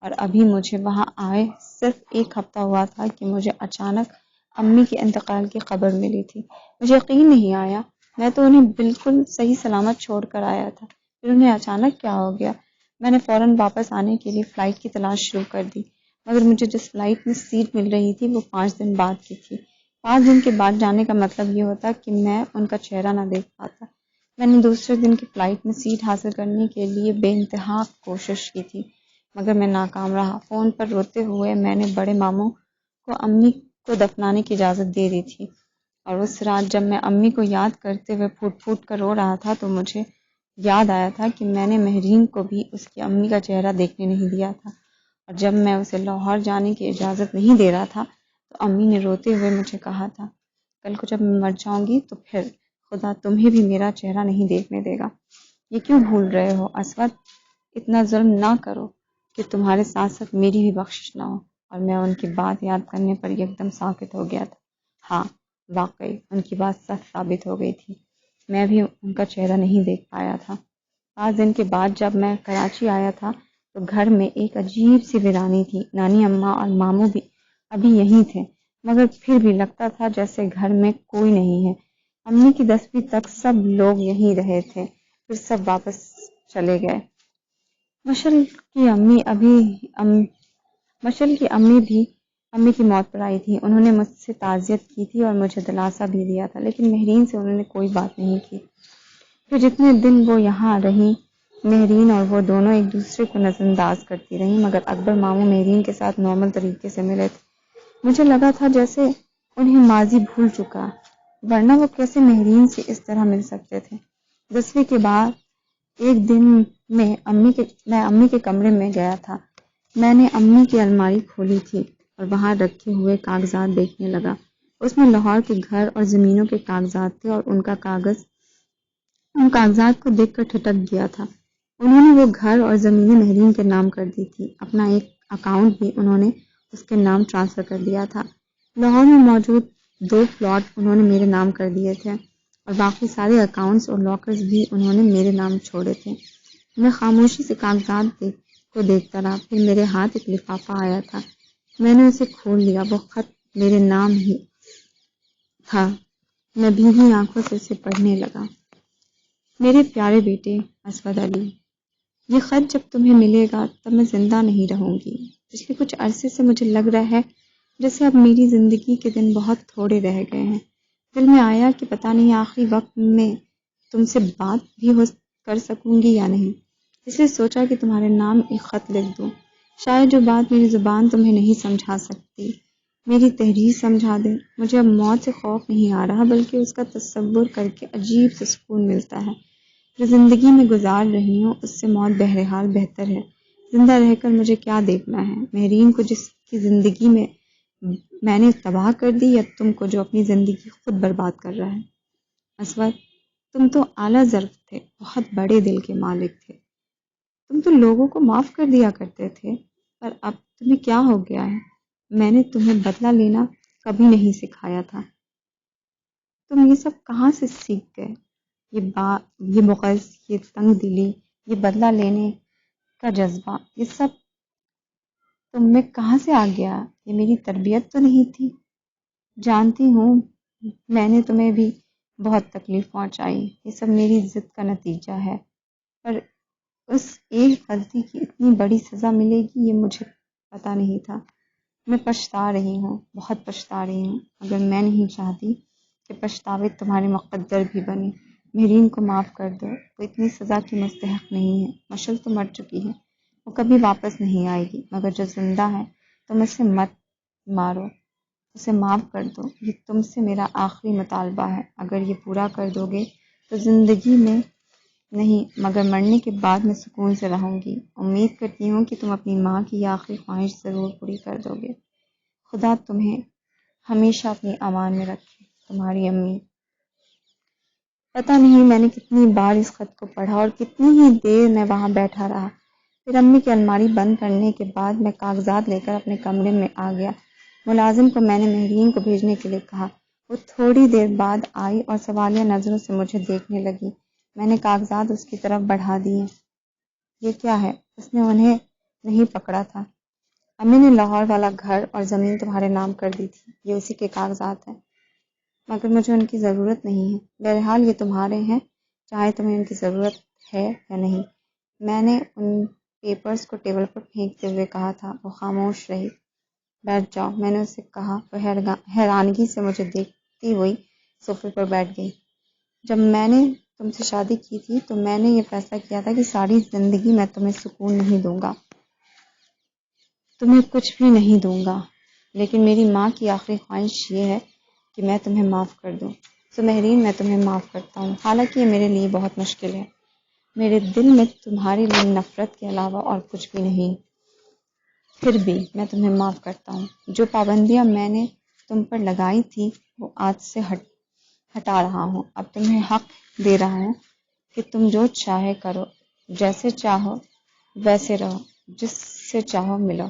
اور ابھی مجھے وہاں آئے صرف 1 ہفتہ ہوا تھا کہ مجھے اچانک امی کے انتقال کی خبر ملی تھی. مجھے یقین نہیں آیا. میں تو انہیں بالکل صحیح سلامت چھوڑ کر آیا تھا. پھر انہیں اچانک کیا ہو گیا؟ میں نے فوراً واپس آنے کے لیے فلائٹ کی تلاش شروع کر دی. مگر مجھے جس فلائٹ میں سیٹ مل رہی تھی وہ 5 دن بعد کی تھی. 5 دن کے بعد جانے کا مطلب یہ ہوتا کہ میں ان کا چہرہ نہ دیکھ پاتا. میں نے دوسرے دن کی فلائٹ میں سیٹ حاصل کرنے کے لیے بے انتہا کوشش کی تھی مگر میں ناکام رہا. فون پر روتے ہوئے میں نے بڑے ماموں کو امی کو دفنانے کی اجازت دے دی تھی. اور اس رات جب میں امی کو یاد کرتے ہوئے پھوٹ پھوٹ کر رو رہا تھا تو مجھے یاد آیا تھا کہ میں نے مہرین کو بھی اس کی امی کا چہرہ دیکھنے نہیں دیا تھا. اور جب میں اسے لاہور جانے کی اجازت نہیں دے رہا تھا تو امی نے روتے ہوئے مجھے کہا تھا، کل کو جب میں مر جاؤں گی تو پھر خدا تمہیں بھی میرا چہرہ نہیں دیکھنے دے گا. یہ کیوں بھول رہے ہو اسود؟ اتنا ظلم نہ کرو کہ تمہارے ساتھ ساتھ میری بھی بخشش نہ ہو. اور میں ان کی بات یاد کرنے پر ایک دم ساکت ہو گیا تھا. ہاں، واقعی ان کی بات سچ ثابت ہو گئی تھی. میں بھی ان کا چہرہ نہیں دیکھ پایا تھا. 5 دن کے بعد جب میں کراچی آیا تھا تو گھر میں ایک عجیب سی ویرانی تھی. نانی اماں اور ماموں بھی ابھی یہیں تھے مگر پھر بھی لگتا تھا جیسے گھر میں کوئی نہیں ہے. امی کی 10ویں تک سب لوگ یہیں رہے تھے، پھر سب واپس چلے گئے. مشل کی امی بھی امی کی موت پر آئی تھی. انہوں نے مجھ سے تعزیت کی تھی اور مجھے دلاسا بھی دیا تھا لیکن مہرین سے انہوں نے کوئی بات نہیں کی. پھر جتنے دن وہ یہاں رہیں مہرین اور وہ دونوں ایک دوسرے کو نظر انداز کرتی رہیں مگر اکبر ماموں مہرین کے ساتھ نارمل طریقے سے ملے تھے. مجھے لگا تھا جیسے انہیں ماضی بھول چکا، ورنہ وہ کیسے مہرین سے اس طرح مل سکتے تھے. 10ویں کے بعد ایک دن میں امی کے کمرے میں گیا تھا. میں نے امی کی الماری کھولی تھی اور وہاں رکھے ہوئے کاغذات دیکھنے لگا. اس میں لاہور کے گھر اور زمینوں کے کاغذات تھے اور ان کاغذات کو دیکھ کر ٹھٹک گیا تھا. انہوں نے وہ گھر اور زمینیں مہرین کے نام کر دی تھی. اپنا ایک اکاؤنٹ بھی انہوں نے اس کے نام ٹرانسفر کر دیا تھا. لاہور میں موجود 2 پلاٹ انہوں نے میرے نام کر دیے تھے اور باقی سارے اکاؤنٹس اور لاکرز بھی انہوں نے میرے نام چھوڑے تھے. میں خاموشی سے کاغذات کو دیکھتا رہا. پھر میرے ہاتھ ایک لفافہ آیا تھا. میں نے اسے کھول لیا. وہ خط میرے نام ہی تھا. میں بھیگی آنکھوں سے اسے پڑھنے لگا. میرے پیارے بیٹے اسود علی، یہ خط جب تمہیں ملے گا تب میں زندہ نہیں رہوں گی. پچھلے کچھ عرصے سے مجھے لگ رہا ہے جیسے اب میری زندگی کے دن بہت تھوڑے رہ گئے ہیں. دل میں آیا کہ پتہ نہیں آخری وقت میں تم سے بات بھی کر سکوں گی یا نہیں. اس لیے سوچا کہ تمہارے نام ایک خط لکھ دوں. شاید جو بات میری زبان تمہیں نہیں سمجھا سکتی میری تحریر سمجھا دے. مجھے اب موت سے خوف نہیں آ رہا بلکہ اس کا تصور کر کے عجیب سے سکون ملتا ہے. جو زندگی میں گزار رہی ہوں اس سے موت بہرحال بہتر ہے. زندہ رہ کر مجھے کیا دیکھنا ہے؟ مہرین کو جس کی زندگی میں نے تباہ کر دی یا تم کو جو اپنی زندگی خود برباد کر رہا ہے؟ اسود، تم تو اعلیٰ ظرف تھے، بہت بڑے دل کے مالک تھے. تم تو لوگوں کو معاف کر دیا کرتے تھے، پر اب تمہیں کیا ہو گیا ہے؟ میں نے تمہیں بدلہ لینا کبھی نہیں سکھایا تھا۔ تم یہ سب کہاں سے سیکھ گئے؟ یہ بغض، یہ تنگ دلی، یہ بدلہ لینے کا جذبہ، یہ سب تم میں کہاں سے آ گیا؟ یہ میری تربیت تو نہیں تھی۔ جانتی ہوں میں نے تمہیں بھی بہت تکلیف پہنچائی، یہ سب میری ضد کا نتیجہ ہے، پر اس ایک غلطی کی اتنی بڑی سزا ملے گی یہ مجھے پتا نہیں تھا۔ میں پچھتا رہی ہوں، بہت پچھتا رہی ہوں، مگر میں نہیں چاہتی کہ پچھتاوے تمہارے مقدر بھی بنے۔ مہرین کو معاف کر دو، وہ اتنی سزا کی مستحق نہیں ہے۔ مشل تو مر چکی ہے، وہ کبھی واپس نہیں آئے گی، مگر جو زندہ ہے تم اسے مت مارو، اسے معاف کر دو۔ یہ تم سے میرا آخری مطالبہ ہے، اگر یہ پورا کر دو گے تو زندگی میں نہیں مگر مرنے کے بعد میں سکون سے رہوں گی۔ امید کرتی ہوں کہ تم اپنی ماں کی یہ آخری خواہش ضرور پوری کر دو گے۔ خدا تمہیں ہمیشہ اپنی امان میں رکھے، تمہاری امی۔ پتہ نہیں میں نے کتنی بار اس خط کو پڑھا اور کتنی ہی دیر میں وہاں بیٹھا رہا۔ پھر امی کی الماری بند کرنے کے بعد میں کاغذات لے کر اپنے کمرے میں آ گیا۔ ملازم کو میں نے مہرین کو بھیجنے کے لیے کہا۔ وہ تھوڑی دیر بعد آئی اور سوالیہ نظروں سے مجھے دیکھنے لگی۔ میں نے کاغذات اس کی طرف بڑھا دیے۔ یہ کیا ہے؟ اس نے انہیں نہیں پکڑا تھا۔ امی نے لاہور والا گھر اور زمین تمہارے نام کر دی تھی، یہ اسی کے کاغذات ہیں، مگر مجھے ان کی ضرورت نہیں ہے۔ بہرحال یہ تمہارے ہیں، چاہے تمہیں ان کی ضرورت ہے یا نہیں۔ میں نے ان پیپرز کو ٹیبل پر پھینکتے ہوئے کہا تھا۔ وہ خاموش رہی۔ بیٹھ جاؤ، میں نے اسے کہا۔ وہ حیرانگی سے مجھے دیکھتی ہوئی صوفے پر بیٹھ گئی۔ جب میں نے تم سے شادی کی تھی تو میں نے یہ فیصلہ کیا تھا کہ ساری زندگی میں تمہیں سکون نہیں دوں گا، تمہیں کچھ بھی نہیں دوں گا، لیکن میری ماں کی آخری خواہش یہ ہے کہ میں تمہیں معاف کر دوں۔ سو مہرین، میں تمہیں معاف کرتا ہوں، حالانکہ یہ میرے لیے بہت مشکل ہے۔ میرے دل میں تمہارے لیے نفرت کے علاوہ اور کچھ بھی نہیں، پھر بھی میں تمہیں معاف کرتا ہوں۔ جو پابندیاں میں نے تم پر لگائی تھی وہ آج سے ہٹا رہا ہوں۔ اب تمہیں حق دے رہا ہوں کہ تم جو چاہے کرو، جیسے چاہو ویسے رہو، جس سے چاہو ملو۔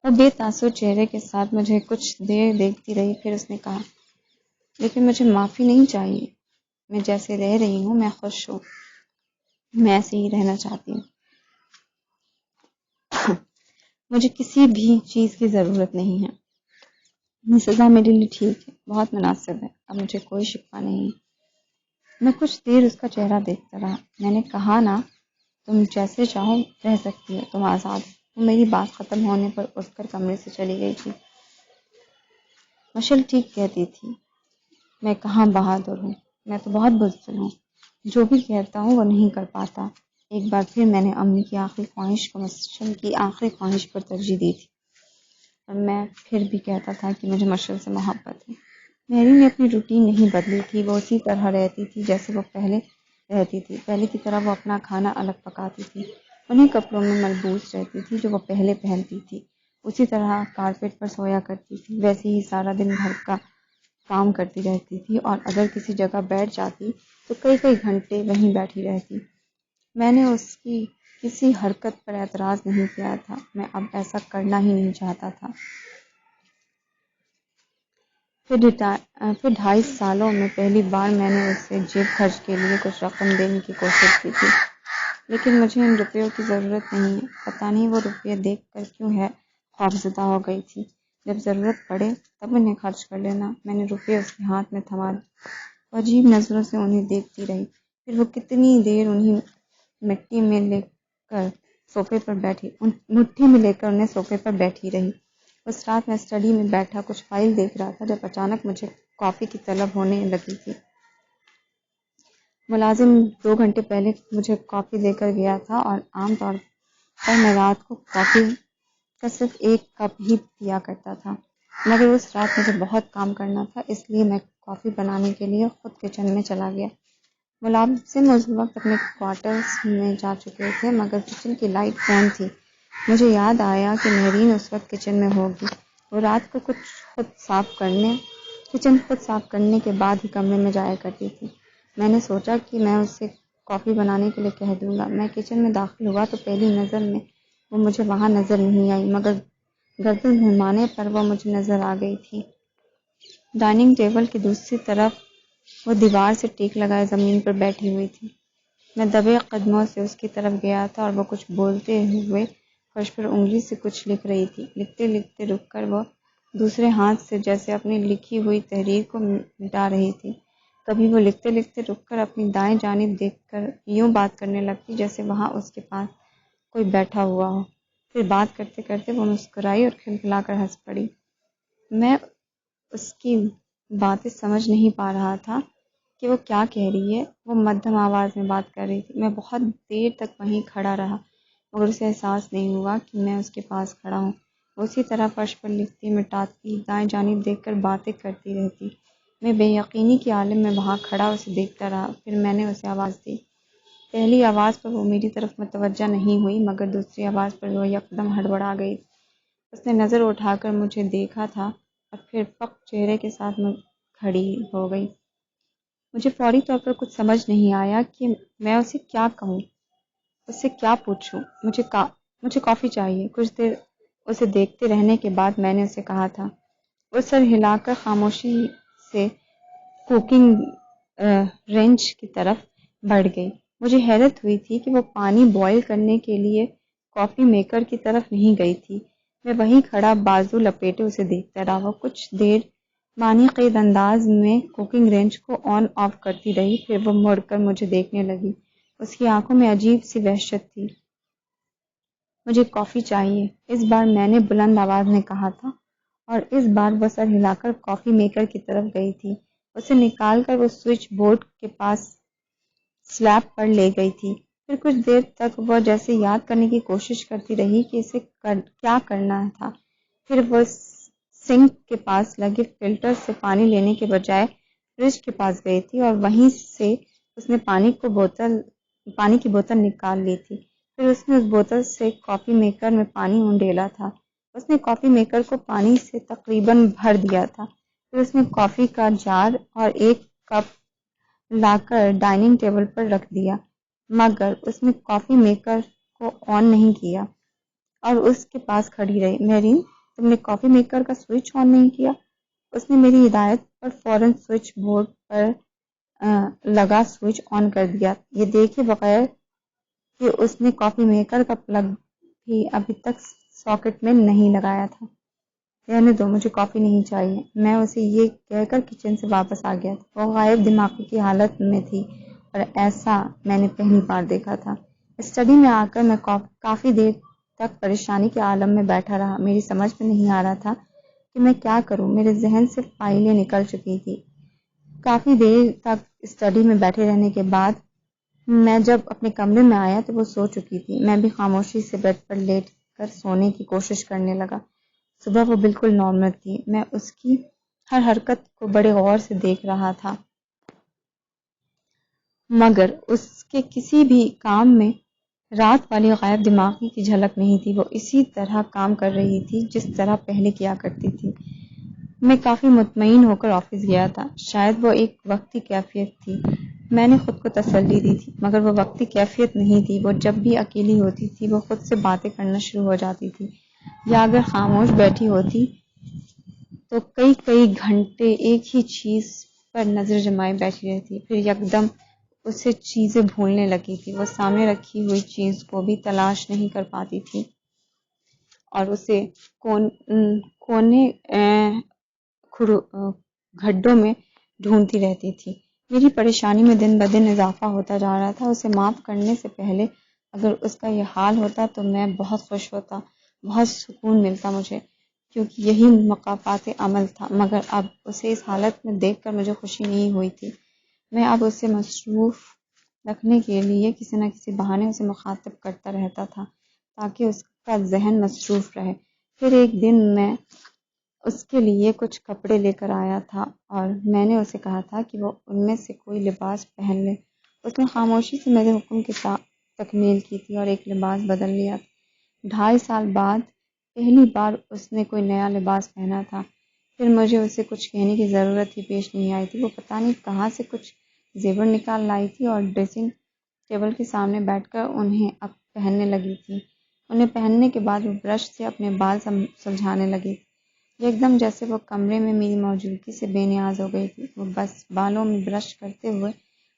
وہ بے تاثر چہرے کے ساتھ مجھے کچھ دیر دیکھتی رہی، پھر اس نے کہا، لیکن مجھے معافی نہیں چاہیے، میں جیسے رہ رہی ہوں میں خوش ہوں، میں ایسے ہی رہنا چاہتی ہوں، مجھے کسی بھی چیز کی ضرورت نہیں ہے۔ یہ سزا میرے لیے ٹھیک ہے، بہت مناسب ہے، اب مجھے کوئی شکوہ نہیں ہے۔ میں کچھ دیر اس کا چہرہ دیکھتا رہا۔ میں نے کہا نا، تم جیسے چاہو رہ سکتی ہو، تم آزاد ہو۔ وہ میری بات ختم ہونے پر اٹھ کر کمرے سے چلی گئی تھی۔ مشل ٹھیک کہتی تھی، میں کہاں بہادر ہوں، میں تو بہت بزدل ہوں، جو بھی کہتا ہوں وہ نہیں کر پاتا۔ ایک بار پھر میں نے امی کی آخری خواہش کو مشل کی آخری خواہش پر ترجیح دی تھی، اور میں پھر بھی کہتا تھا کہ مجھے مشل سے محبت ہے۔ میری نے اپنی روٹین نہیں بدلی تھی، وہ اسی طرح رہتی تھی جیسے وہ پہلے رہتی تھی۔ پہلے کی طرح وہ اپنا کھانا الگ پکاتی تھی، انہیں کپڑوں میں ملبوس رہتی تھی جو وہ پہلے پہنتی تھی، اسی طرح کارپیٹ پر سویا کرتی تھی، ویسے ہی سارا دن گھر کا کام کرتی رہتی تھی، اور اگر کسی جگہ بیٹھ جاتی تو کئی کئی گھنٹے وہیں بیٹھی رہتی۔ میں نے اس کی کسی حرکت پر اعتراض نہیں کیا تھا، میں اب ایسا کرنا ہی نہیں چاہتا تھا۔ پھر 2.5 سالوں میں پہلی بار میں نے اسے جیب خرچ کے لیے کچھ رقم دینے کی کوشش کی تھی، لیکن مجھے ان روپیوں کی ضرورت نہیں ہے۔ پتہ نہیں وہ روپیے دیکھ کر کیوں ہے خوفزدہ ہو گئی تھی۔ جب ضرورت پڑے تب انہیں خرچ کر لینا۔ میں نے روپیے اس کے ہاتھ میں تھما دیے۔ وہ عجیب نظروں سے انہیں دیکھتی رہی، پھر وہ کتنی دیر انہیں مٹھی میں لے کر انہیں صوفے پر بیٹھی رہی۔ اس رات میں اسٹڈی میں بیٹھا کچھ فائل دیکھ رہا تھا جب اچانک مجھے کافی کی طلب ہونے لگی تھی۔ ملازم 2 گھنٹے پہلے مجھے کافی دے کر گیا تھا، اور عام طور پر میں رات کو کافی کا صرف 1 کپ ہی پیا کرتا تھا، مگر اس رات مجھے بہت کام کرنا تھا، اس لیے میں کافی بنانے کے لیے خود کچن میں چلا گیا۔ ملازم اس وقت اپنے کوارٹرز میں جا چکے تھے، مگر کچن کی لائٹ آن تھی۔ مجھے یاد آیا کہ مہرین اس وقت کچن میں ہوگی۔ وہ رات کو کچن خود صاف کرنے کے بعد ہی کمرے میں جایا کرتی تھی۔ میں نے سوچا کہ میں اسے کافی بنانے کے لیے کہہ دوں گا۔ میں کچن میں داخل ہوا تو پہلی نظر میں وہ مجھے وہاں نظر نہیں آئی، مگر گردن گھمانے پر وہ مجھے نظر آ گئی تھی۔ ڈائننگ ٹیبل کی دوسری طرف وہ دیوار سے ٹیک لگائے زمین پر بیٹھی ہوئی تھی۔ میں دبے قدموں سے اس کی طرف گیا تھا اور وہ کچھ بولتے ہوئے فرش پر انگلی سے کچھ لکھ رہی تھی۔ لکھتے لکھتے رک کر وہ دوسرے ہاتھ سے جیسے اپنی لکھی ہوئی تحریر کو مٹا رہی تھی۔ کبھی وہ لکھتے لکھتے رک کر اپنی دائیں جانب دیکھ کر یوں بات کرنے لگتی جیسے وہاں اس کے پاس کوئی بیٹھا ہوا ہو۔ پھر بات کرتے کرتے وہ مسکرائی اور کھلکھلا کر ہنس پڑی۔ میں اس کی باتیں سمجھ نہیں پا رہا تھا کہ وہ کیا کہہ رہی ہے۔ وہ مدھم آواز میں بات کر رہی تھی۔ میں بہت دیر تک وہیں کھڑا رہا مگر اسے احساس نہیں ہوا کہ میں اس کے پاس کھڑا ہوں۔ وہ اسی طرح فرش پر لکھتی، مٹاتی، دائیں جانب دیکھ کر باتیں کرتی رہتی۔ میں بے یقینی کے عالم میں وہاں کھڑا اسے دیکھتا رہا۔ پھر میں نے اسے آواز دی۔ پہلی آواز پر وہ میری طرف متوجہ نہیں ہوئی مگر دوسری آواز پر وہ یکدم ہڑبڑا گئی۔ اس نے نظر اٹھا کر مجھے دیکھا تھا اور پھر فقط چہرے کے ساتھ کھڑی ہو گئی۔ مجھے فوری طور پر کچھ سمجھ نہیں آیا کہ میں اسے کیا کہوں، اس سے کیا پوچھوں۔ مجھے کافی چاہیے۔ کچھ دیر اسے دیکھتے رہنے کے بعد میں نے اسے کہا تھا۔ وہ سر ہلا کر خاموشی سے کوکنگ رینج کی طرف بڑھ گئی۔ مجھے حیرت ہوئی تھی کہ وہ پانی بوائل کرنے کے لیے کافی میکر کی طرف نہیں گئی تھی۔ میں وہیں کھڑا بازو لپیٹے اسے دیکھتا رہا۔ وہ کچھ دیر معنی قید انداز میں کوکنگ رینج کو آن آف کرتی رہی، پھر وہ مڑ کر مجھے دیکھنے لگی۔ اس کی آنکھوں میں عجیب سی وحشت تھی۔ مجھے کافی چاہیے، اس بار میں نے بلند آواز میں کہا تھا، اور اس بار وہ سر ہلا کر کافی میکر کی طرف گئی تھی۔ اسے نکال کر وہ سوئچ بورڈ کے پاس سلیب پر لے گئی تھی۔ پھر کچھ دیر تک وہ جیسے یاد کرنے کی کوشش کرتی رہی کہ اسے کیا کرنا تھا۔ پھر وہ سنک کے پاس لگے فلٹر سے پانی لینے کے بجائے فریج کے پاس گئی تھی اور وہیں سے اس نے پانی کی بوتل نکال لی تھی۔ پھر اس نے اس بوتل سے کافی میکر میں پانی انڈیلا تھا۔ اس نے کافی میکر کو پانی سے تقریباً بھر دیا تھا۔ پھر اس نے کافی کا جار اور ایک کپ لا کر ڈائننگ ٹیبل پر رکھ دیا، مگر اس نے کافی میکر کو آن نہیں کیا اور اس کے پاس کھڑی رہی۔ میرین، تم نے کافی میکر کا سوئچ آن نہیں کیا؟ اس نے میری ہدایت پر فوراً سوئچ بورڈ پر لگا سوئچ آن کر دیا، یہ دیکھے بغیر کہ اس نے کافی میکر کا پلگ بھی ابھی تک ساکٹ میں نہیں لگایا تھا۔ رہنے دو، مجھے کافی نہیں چاہیے۔ میں اسے یہ کہہ کر کچن سے واپس آ گیا تھا۔ وہ غائب دماغی کی حالت میں تھی اور ایسا میں نے پہلی بار دیکھا تھا۔ اسٹڈی میں آ کر میں کافی دیر تک پریشانی کے عالم میں بیٹھا رہا۔ میری سمجھ میں نہیں آ رہا تھا کہ میں کیا کروں۔ میرے ذہن سے فائلیں نکل چکی تھی۔ کافی دیر تک اسٹڈی میں بیٹھے رہنے کے بعد میں جب اپنے کمرے میں آیا تو وہ سو چکی تھی۔ میں بھی خاموشی سے بیڈ پر لیٹ کر سونے کی کوشش کرنے لگا۔ صبح وہ بالکل نارمل تھی۔ میں اس کی ہر حرکت کو بڑے غور سے دیکھ رہا تھا، مگر اس کے کسی بھی کام میں رات والی غائب دماغی کی جھلک نہیں تھی۔ وہ اسی طرح کام کر رہی تھی جس طرح پہلے کیا کرتی تھی۔ میں کافی مطمئن ہو کر آفس گیا تھا۔ شاید وہ ایک وقتی کیفیت تھی، میں نے خود کو تسلی دی تھی، مگر وہ وقتی کیفیت نہیں تھی۔ وہ جب بھی اکیلی ہوتی تھی وہ خود سے باتیں کرنا شروع ہو جاتی تھی، یا اگر خاموش بیٹھی ہوتی تو کئی گھنٹے ایک ہی چیز پر نظر جمائے بیٹھی رہتی۔ پھر یکدم اسے چیزیں بھولنے لگی تھی۔ وہ سامنے رکھی ہوئی چیز کو بھی تلاش نہیں کر پاتی تھی اور اسے کونے گھڈوں میں ڈھونڈتی رہتی تھی۔ میری پریشانی میں دن بدن اضافہ ہوتا جا رہا تھا۔ اسے معاف کرنے سے پہلے اگر اس کا یہ حال ہوتا تو میں بہت خوش ہوتا، بہت سکون ملتا مجھے، کیونکہ یہی مکافات عمل تھا، مگر اب اسے اس حالت میں دیکھ کر مجھے خوشی نہیں ہوئی تھی۔ میں اب اسے مصروف رکھنے کے لیے کسی نہ کسی بہانے اسے مخاطب کرتا رہتا تھا تاکہ اس کا ذہن مصروف رہے۔ پھر ایک دن میں اس کے لیے کچھ کپڑے لے کر آیا تھا اور میں نے اسے کہا تھا کہ وہ ان میں سے کوئی لباس پہن لے۔ اس نے خاموشی سے میرے حکم کی تکمیل کی تھی اور ایک لباس بدل لیا تھا۔ 2.5 سال بعد پہلی بار اس نے کوئی نیا لباس پہنا تھا۔ پھر مجھے اسے کچھ کہنے کی ضرورت ہی پیش نہیں آئی تھی۔ وہ پتہ نہیں کہاں سے کچھ زیور نکال لائی تھی اور ڈریسنگ ٹیبل کے سامنے بیٹھ کر انہیں اب پہننے لگی تھی۔ انہیں پہننے کے بعد وہ برش سے اپنے بال سلجھانے لگی تھی، ایک دم جیسے وہ کمرے میں میری موجودگی سے بے نیاز ہو گئی تھی۔ وہ بس بالوں میں برش کرتے ہوئے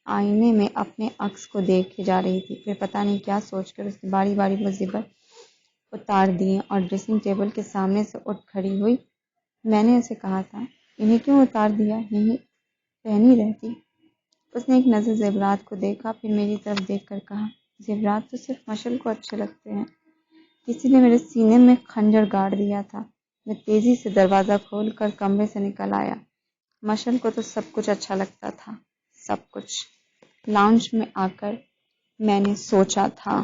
آئینے میں اپنے عکس کو دیکھے جا رہی تھی۔ پھر پتہ نہیں کیا سوچ کر اس نے باری باری وہ زیور اتار دیے اور ڈریسنگ ٹیبل کے سامنے سے اٹھ کھڑی ہوئی۔ میں نے اسے کہا تھا، انہیں کیوں اتار دیا، یہیں پہنی رہتی۔ اس نے ایک نظر زیورات کو دیکھا، پھر میری طرف دیکھ کر کہا، زیورات تو صرف مشل کو اچھے لگتے ہیں۔ کسی نے میرے سینے میں خنجر گاڑ دیا تھا۔ میں تیزی سے دروازہ کھول کر کمرے سے نکل آیا۔ مشل کو تو سب کچھ اچھا لگتا تھا، سب کچھ۔ لاؤنج میں آ کر میں نے سوچا تھا